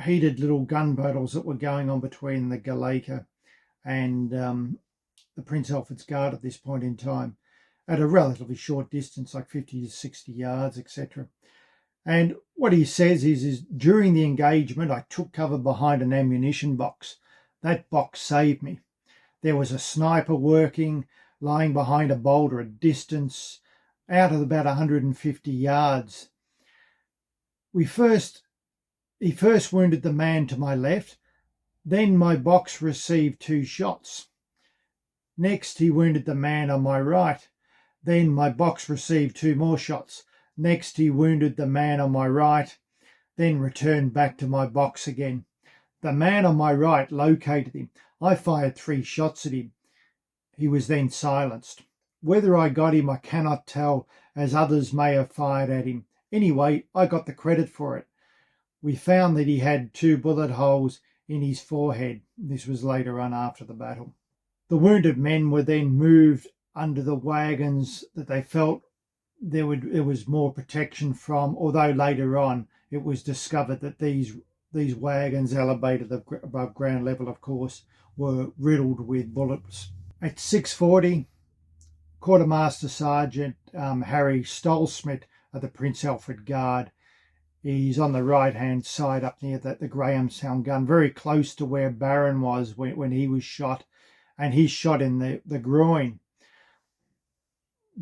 heated little gun battles that were going on between the Gcaleka and the Prince Alfred's Guard at this point in time, at a relatively short distance, like 50 to 60 yards, etc. And what he says is during the engagement, I took cover behind an ammunition box. That box saved me. There was a sniper working, lying behind a boulder at distance, out of about 150 yards. He first wounded the man to my left. Then my box received 2 shots. Next, he wounded the man on my right. Then my box received 2 more shots. Next, he wounded the man on my right, then returned back to my box again. The man on my right located him. I fired 3 shots at him. He was then silenced. Whether I got him, I cannot tell, as others may have fired at him. Anyway, I got the credit for it. We found that he had 2 bullet holes in his forehead. This was later on after the battle. The wounded men were then moved under the wagons that they felt there was more protection from, although later on it was discovered that these wagons, elevated above ground level, of course, were riddled with bullets. At 6:40, Quartermaster Sergeant Harry Stolsmith of the Prince Alfred Guard, he's on the right-hand side up near the Grahamstown gun, very close to where Barron was when he was shot, and he's shot in the groin.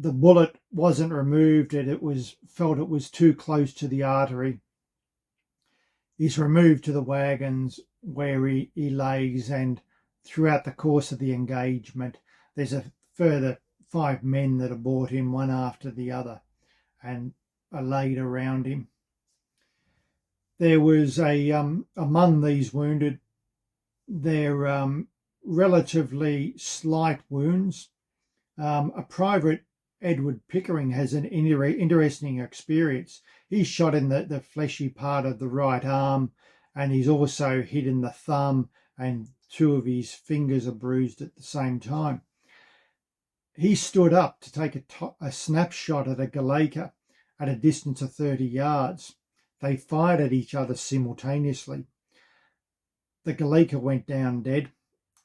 The bullet wasn't removed, and it was too close to the artery. He's removed to the wagons where he lays, and throughout the course of the engagement, there's a further 5 men that are brought in one after the other and are laid around him. There was among these wounded, they're relatively slight wounds. A private, Edward Pickering, has an interesting experience. He's shot in the fleshy part of the right arm, and he's also hit in the thumb, and 2 of his fingers are bruised at the same time. He stood up to take a snapshot at a Gcaleka at a distance of 30 yards. They fired at each other simultaneously. The Gcaleka went down dead,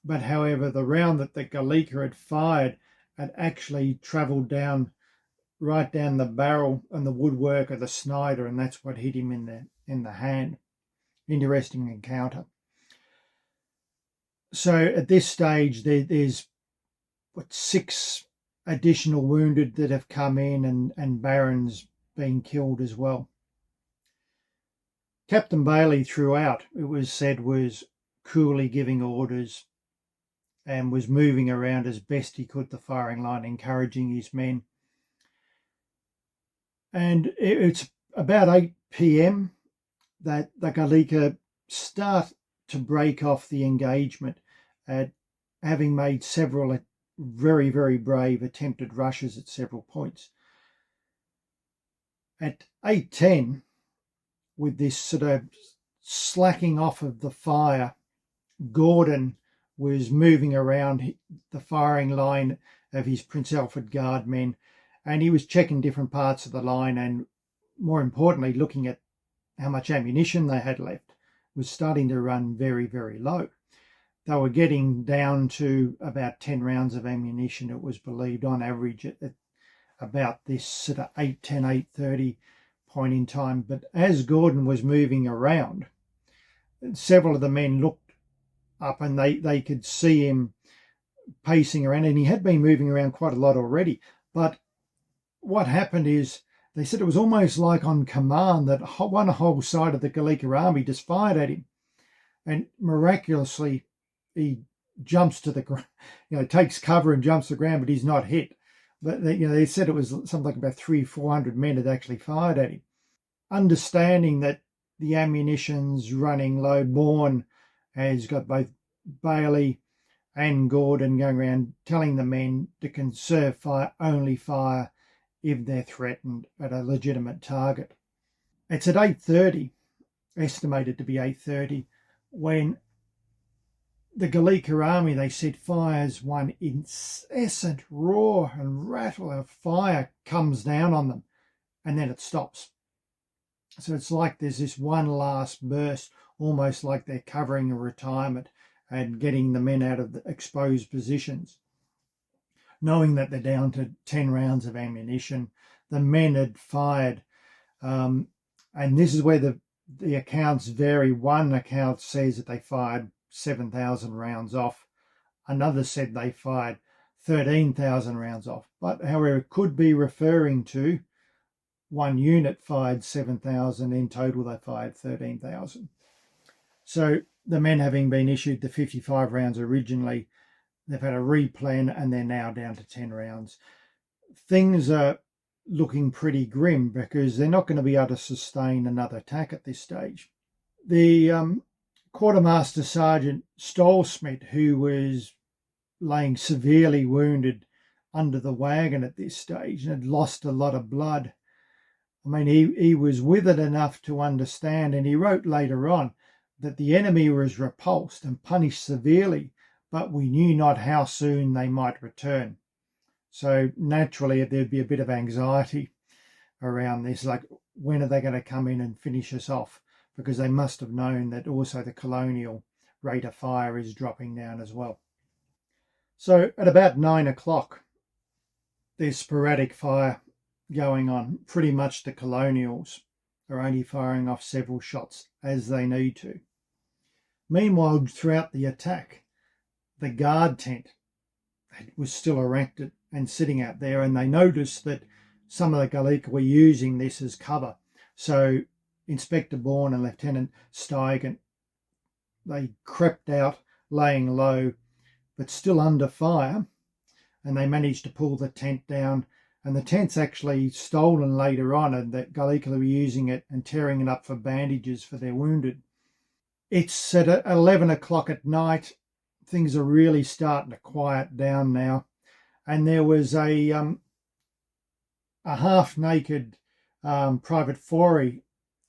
but however, the round that the Gcaleka had fired had actually travelled right down the barrel and the woodwork of the Snider, and that's what hit him in the hand. Interesting encounter. So at this stage, there's 6 additional wounded that have come in, and Barron's been killed as well. Captain Bailey, throughout, it was said, was coolly giving orders and was moving around as best he could the firing line, encouraging his men. And it's about 8 p.m. that the Gcaleka start to break off the engagement, having made several very, very brave attempted rushes at several points. At 8:10, with this sort of slacking off of the fire, Gordon was moving around the firing line of his Prince Alfred Guard men, and he was checking different parts of the line, and more importantly, looking at how much ammunition they had left. It was starting to run very, very low. They were getting down to about 10 rounds of ammunition, it was believed, on average at about this sort of 8:10, 8:30 point in time. But as Gordon was moving around, several of the men looked up and they could see him pacing around, and he had been moving around quite a lot already. But what happened is, they said it was almost like on command that one whole side of the Gcaleka army just fired at him, and miraculously he jumps to the ground, takes cover and jumps to the ground, but he's not hit. But they said it was something like about 300-400 men had actually fired at him. Understanding that the ammunition's running low, Bourne has got both Bailey and Gordon going around telling the men to conserve fire, only fire if they're threatened at a legitimate target. It's at 8:30, estimated to be 8:30, when the Gcaleka army, they said, fires one incessant roar and rattle of fire comes down on them, and then it stops. So it's like there's this one last burst, almost like they're covering a retirement and getting the men out of the exposed positions. Knowing that they're down to 10 rounds of ammunition, the men had fired, and this is where the accounts vary. One account says that they fired 7,000 rounds off. Another said they fired 13,000 rounds off. But however, it could be referring to one unit fired 7,000. In total, they fired 13,000. So the men, having been issued the 55 rounds originally, they've had a replan and they're now down to 10 rounds. Things are looking pretty grim because they're not going to be able to sustain another attack at this stage. The Quartermaster Sergeant Stolsmith, who was laying severely wounded under the wagon at this stage and had lost a lot of blood, I mean, he was withered enough to understand, and he wrote later on that the enemy was repulsed and punished severely, but we knew not how soon they might return. So naturally, there'd be a bit of anxiety around this, like, when are they going to come in and finish us off? Because they must have known that also the colonial rate of fire is dropping down as well. So at about 9 o'clock, there's sporadic fire going on. Pretty much the colonials are only firing off several shots as they need to. Meanwhile, throughout the attack, the guard tent was still erected and sitting out there, and they noticed that some of the Gcaleka were using this as cover. So Inspector Bourne and Lieutenant Steigen, they crept out, laying low, but still under fire, and they managed to pull the tent down. And the tent's actually stolen later on, and that Gcaleka were using it and tearing it up for bandages for their wounded. It's at 11 o'clock at night. Things are really starting to quiet down now. And there was a half-naked Private Forey.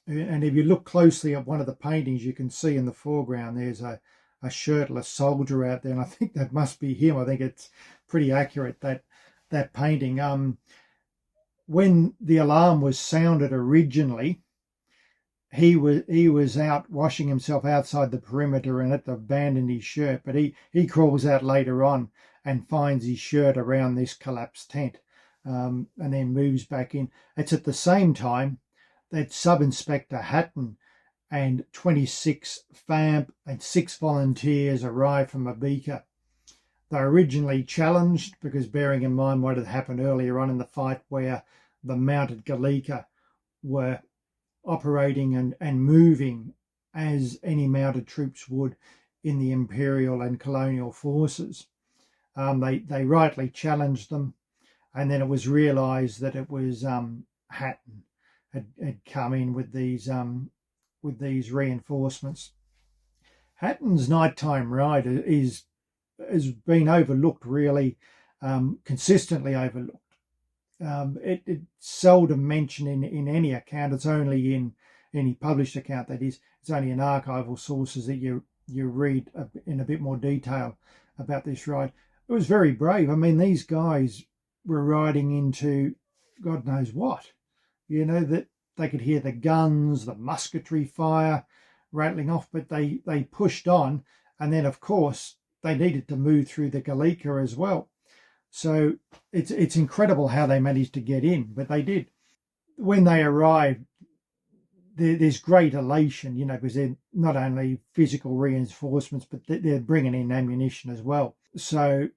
And if you look closely at one of the paintings, you can see in the foreground there's a shirtless soldier out there. And I think that must be him. I think it's pretty accurate, that painting. When the alarm was sounded originally, he was out washing himself outside the perimeter and had to abandon his shirt, but he crawls out later on and finds his shirt around this collapsed tent, and then moves back in. It's at the same time that Sub-Inspector Hatton and 26 FAMP and 6 volunteers arrive from Ibeka. They originally challenged, because bearing in mind what had happened earlier on in the fight, where the mounted Gcaleka were operating and moving as any mounted troops would in the imperial and colonial forces. They rightly challenged them, and then it was realised that it was Hatton had come in with these reinforcements. Hatton's nighttime ride has been overlooked, really, consistently overlooked. It's seldom mentioned in any account. It's only in any published account, that is. It's only in archival sources that you read in a bit more detail about this ride. It was very brave. I mean, these guys were riding into God knows what. You know, that they could hear the guns, the musketry fire rattling off, but they pushed on, and then of course they needed to move through the Gcaleka as well. So it's incredible how they managed to get in, but they did. When they arrived, there's great elation, you know, because they're not only physical reinforcements, but they're bringing in ammunition as well. So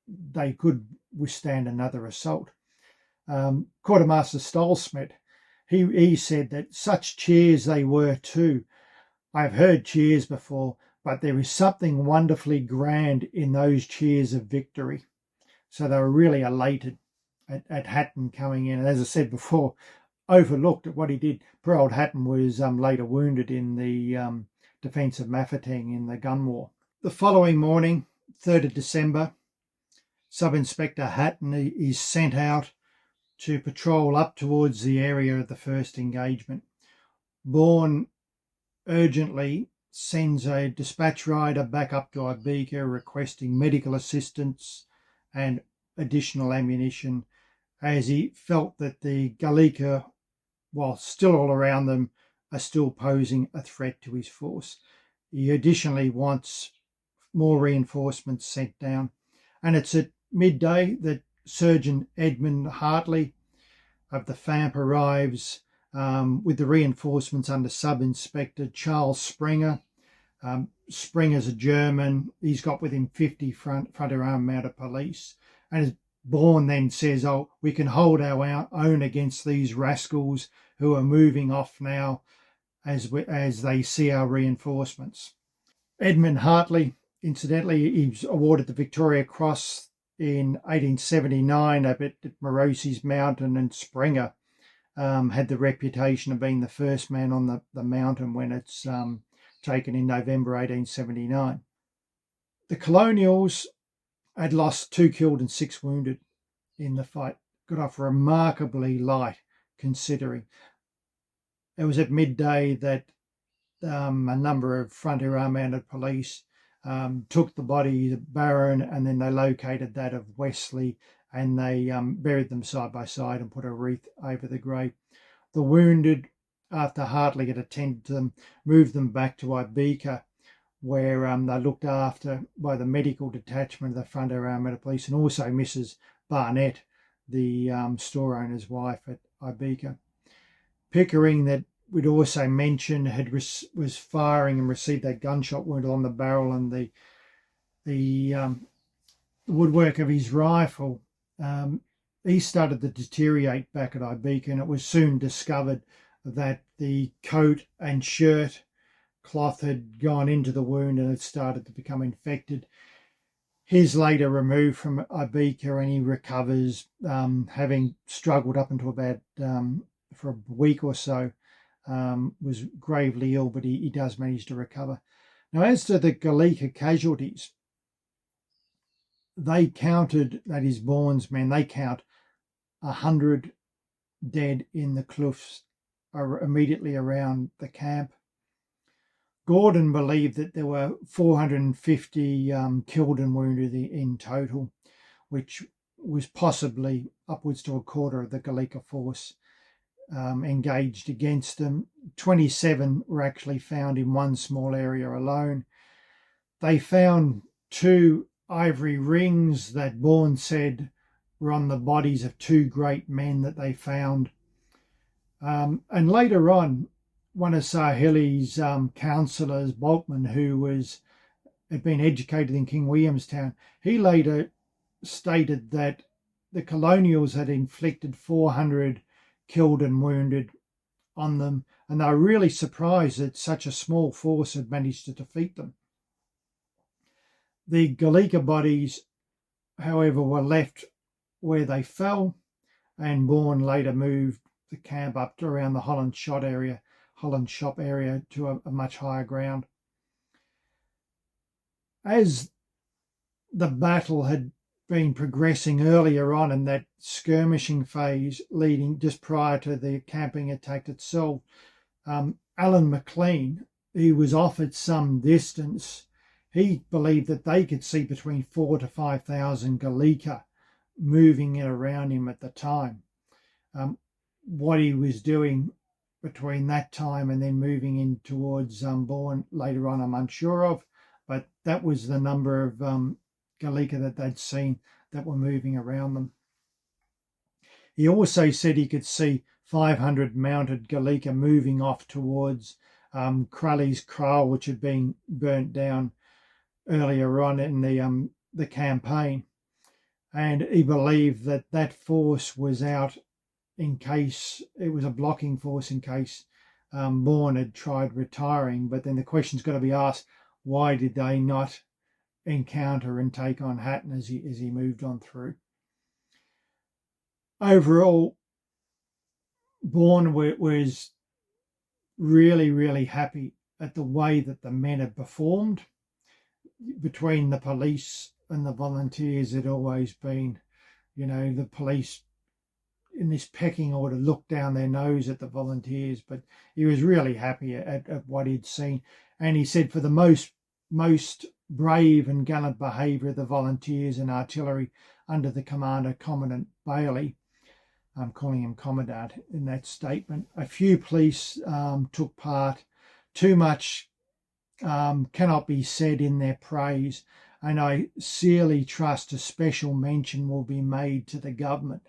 they could withstand another assault. Quartermaster Stolsmith, he said that such cheers they were too. I've heard cheers before, but there is something wonderfully grand in those cheers of victory. So they were really elated at Hatton coming in. And as I said before, overlooked at what he did. Poor old Hatton was later wounded in the defence of Mafeking in the gun war. The following morning, 3rd of December, Sub-Inspector Hatton is sent out to patrol up towards the area of the first engagement. Bourne urgently sends a dispatch rider back up to Ibeka requesting medical assistance and additional ammunition, as he felt that the Gcaleka, while still all around them, are still posing a threat to his force. He additionally wants more reinforcements sent down. And it's at midday that Surgeon Edmund Hartley of the FAMP arrives with the reinforcements under Sub-Inspector Charles Springer. Springer's a German. He's got with him 50 frontier armed mounted police. And as Bourne then says, oh, we can hold our own against these rascals who are moving off now as they see our reinforcements. Edmund Hartley, incidentally, he was awarded the Victoria Cross in 1879 up at Morosi's Mountain, and Springer had the reputation of being the first man on the mountain when it's taken in November 1879. The Colonials had lost 2 killed and 6 wounded in the fight, got off remarkably light considering. It was at midday that a number of frontier armed mounted police took the body of Barron, and then they located that of Wesley, and they buried them side by side and put a wreath over the grave. The wounded, after Hartley had attended to them, moved them back to Ibeka, where they looked after by the medical detachment of the frontier armed mounted police, and also Mrs. Barnett, the store owner's wife at Ibeka. Pickering, that we'd also mentioned, was firing and received a gunshot wound on the barrel and the woodwork of his rifle. He started to deteriorate back at Ibeka, and it was soon discovered that the coat and shirt cloth had gone into the wound and had started to become infected. He's later removed from Ibeka and he recovers, having struggled up until about for a week or so. Was gravely ill, but he does manage to recover. Now, as to the Gcaleka casualties, they counted, that is Bourne's men, they count 100 dead in the cliffs immediately around the camp. Gordon believed that there were 450 killed and wounded in total, which was possibly upwards to a quarter of the Gcaleka force engaged against them. 27 were actually found in one small area alone. They found 2 ivory rings that Bourne said were on the bodies of 2 great men that they found. And later on, one of Sahili's councillors, Boltman, who had been educated in King Williamstown, he later stated that the Colonials had inflicted 400 killed and wounded on them, and they were really surprised that such a small force had managed to defeat them. The Gcaleka bodies, however, were left where they fell, and Bourne later moved the camp up to around the Holland Shop area to a much higher ground. As the battle had been progressing earlier on in that skirmishing phase leading just prior to the camping attack itself, Alan McLean, who was off at some distance, he believed that they could see between 4,000 to 5,000 Gcaleka moving around him at the time. What he was doing between that time and then moving in towards Bourne later on, I'm unsure of, but that was the number of Gcaleka that they'd seen that were moving around them. He also said he could see 500 mounted Gcaleka moving off towards Crowley's Kraal, which had been burnt down earlier on in the campaign. And he believed that that force was out in case it was a blocking force in case Bourne had tried retiring. But then the question's got to be asked, why did they not encounter and take on Hatton as he moved on through? Overall, Bourne was really, really happy at the way that the men had performed. Between the police and the volunteers, had always been, the police in this pecking order, looked down their nose at the volunteers, but he was really happy at what he'd seen. And he said for the most brave and gallant behaviour of the volunteers and artillery under the commander, Commandant Bailey, I'm calling him Commandant in that statement. A few police took part. Too much cannot be said in their praise, and I sincerely trust a special mention will be made to the government.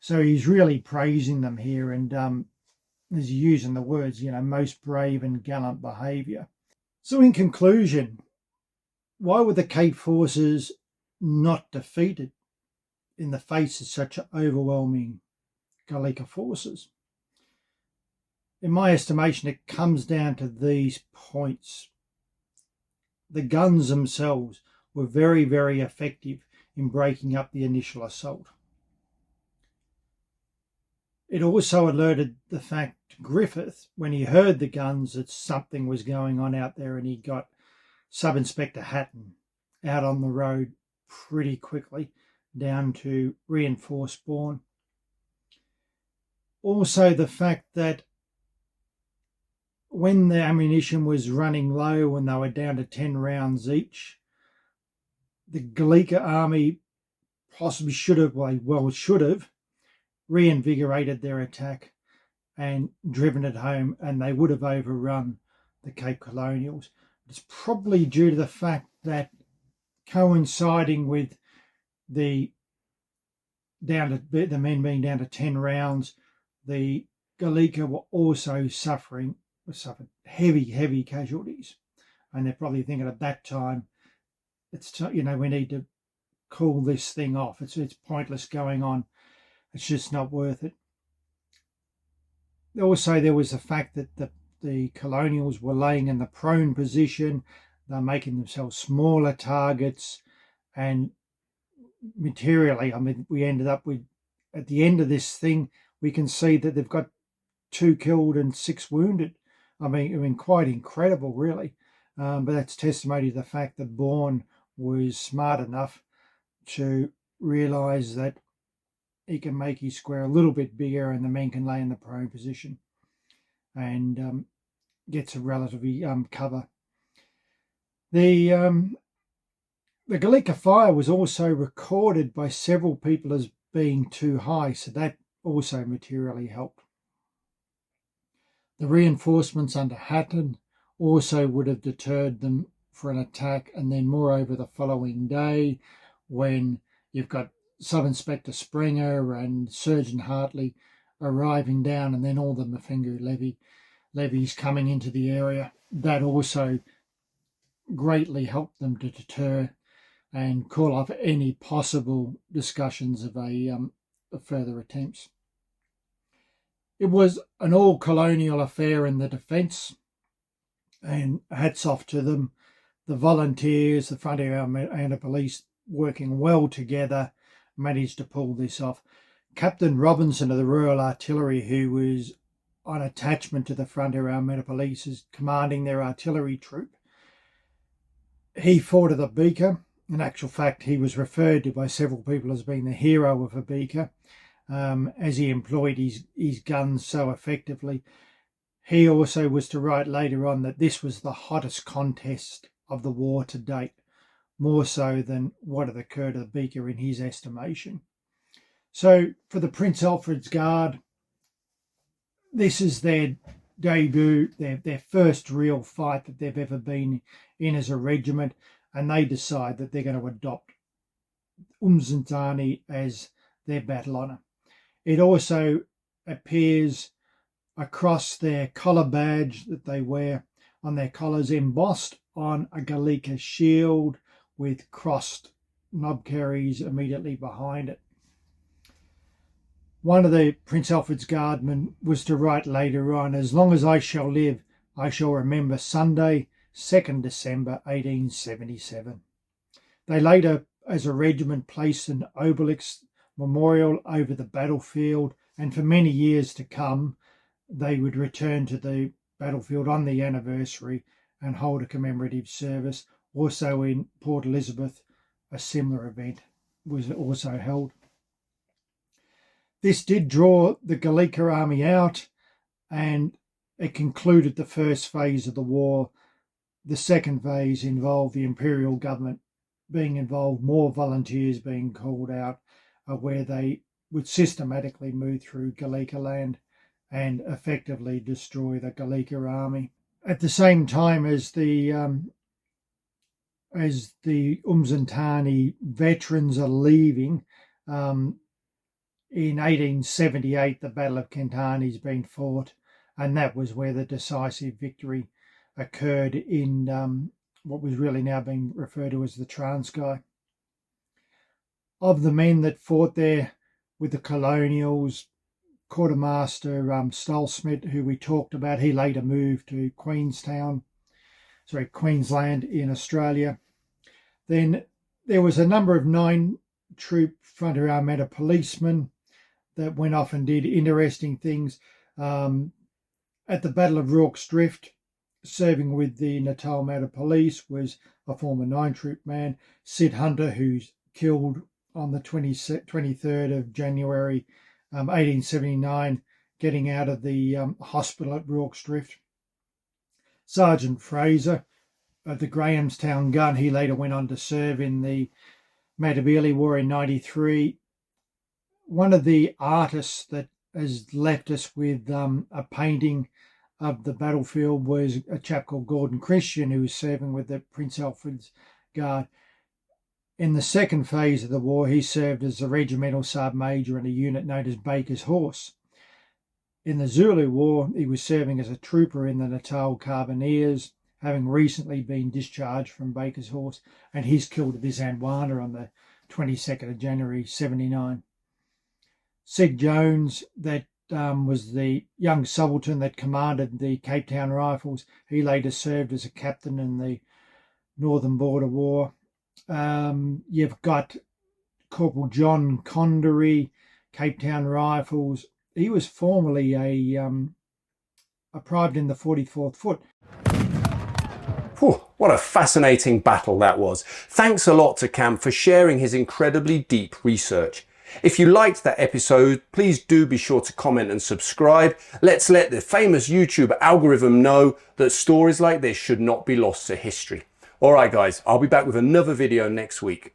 So he's really praising them here, and he's using the words, most brave and gallant behaviour. So in conclusion, why were the Cape forces not defeated in the face of such overwhelming Gcaleka forces? In my estimation, it comes down to these points. The guns themselves were very, very effective in breaking up the initial assault. It also alerted the fact Griffith, when he heard the guns, that something was going on out there, and he got Sub-Inspector Hatton out on the road pretty quickly down to reinforce Bourne. Also the fact that when the ammunition was running low and they were down to 10 rounds each, the Gcaleka army possibly should have reinvigorated their attack and driven it home, and they would have overrun the Cape Colonials. It's probably due to the fact that, coinciding with the men being down to 10 rounds, the Gcaleka were suffered heavy casualties, and they're probably thinking at that time, we need to cool this thing off. It's pointless going on. It's just not worth it. Also, there was the fact that the colonials were laying in the prone position. They're making themselves smaller targets, and materially, we ended up with, at the end of this thing, we can see that they've got 2 killed and 6 wounded. Quite incredible, really. But that's testimony to the fact that Bourne was smart enough to realise that he can make his square a little bit bigger, and the men can lay in the prone position, and gets a relatively cover. The Gcaleka fire was also recorded by several people as being too high, so that also materially helped. The reinforcements under Hatton also would have deterred them for an attack, and then moreover the following day, when you've got Sub-Inspector Springer and Surgeon Hartley arriving down, and then all the Mafengu levies coming into the area, that also greatly helped them to deter and call off any possible discussions of further attempts. It was an all-colonial affair in the defence, and hats off to them. The volunteers, the Frontier and the police, working well together, managed to pull this off. Captain Robinson of the Royal Artillery, who was on attachment to the Frontier Armed Police, is commanding their artillery troop. He fought at Ibeka. In actual fact, he was referred to by several people as being the hero of Ibeka, as he employed his guns so effectively. He also was to write later on that this was the hottest contest of the war to date, more so than what had occurred at Ibeka in his estimation. So for the Prince Alfred's Guard, this is their debut, their first real fight that they've ever been in as a regiment, and they decide that they're going to adopt Umzintzani as their battle honour. It also appears across their collar badge that they wear on their collars, embossed on a Gcaleka shield with crossed knobkerries immediately behind it. One of the Prince Alfred's Guardsmen was to write later on, "As long as I shall live, I shall remember Sunday, 2nd December 1877. They later, as a regiment, placed an obelisk memorial over the battlefield, and for many years to come, they would return to the battlefield on the anniversary and hold a commemorative service. Also in Port Elizabeth, a similar event was also held. This did draw the Gcaleka army out, and it concluded the first phase of the war. The second phase involved the imperial government being involved, more volunteers being called out, where they would systematically move through Gcaleka land and effectively destroy the Gcaleka army. At the same time as the Umzintzani veterans are leaving, in 1878 the Battle of Gwadana has been fought, and that was where the decisive victory occurred in what was really now being referred to as the Transkei. Of the men that fought there with the colonials, Quartermaster Stolsmith, who we talked about, he later moved to Queensland in Australia. Then there was a number of 9-troop front of armada policemen that went off and did interesting things. At the Battle of Rorke's Drift, serving with the Natal Mounted Police was a former 9-troop man, Sid Hunter, who's killed on the 23rd of January 1879, getting out of the hospital at Rorke's Drift. Sergeant Fraser of the Grahamstown Gun, he later went on to serve in the Matabele War in 93. One of the artists that has left us with a painting of the battlefield was a chap called Gordon Christian, who was serving with the Prince Alfred's Guard. In the second phase of the war, he served as a regimental sub-major in a unit known as Baker's Horse. In the Zulu War, he was serving as a trooper in the Natal Carbineers, having recently been discharged from Baker's Horse, and he's killed at Isandlwana on the 22nd of January 79. Sid Jones, that was the young subaltern that commanded the Cape Town Rifles. He later served as a captain in the Northern Border War. You've got Corporal John Condery, Cape Town Rifles. He was formerly a private in the 44th Foot. Whew, what a fascinating battle that was. Thanks a lot to Cam for sharing his incredibly deep research. If you liked that episode, please do be sure to comment and subscribe. Let's let the famous YouTube algorithm know that stories like this should not be lost to history. All right, guys, I'll be back with another video next week.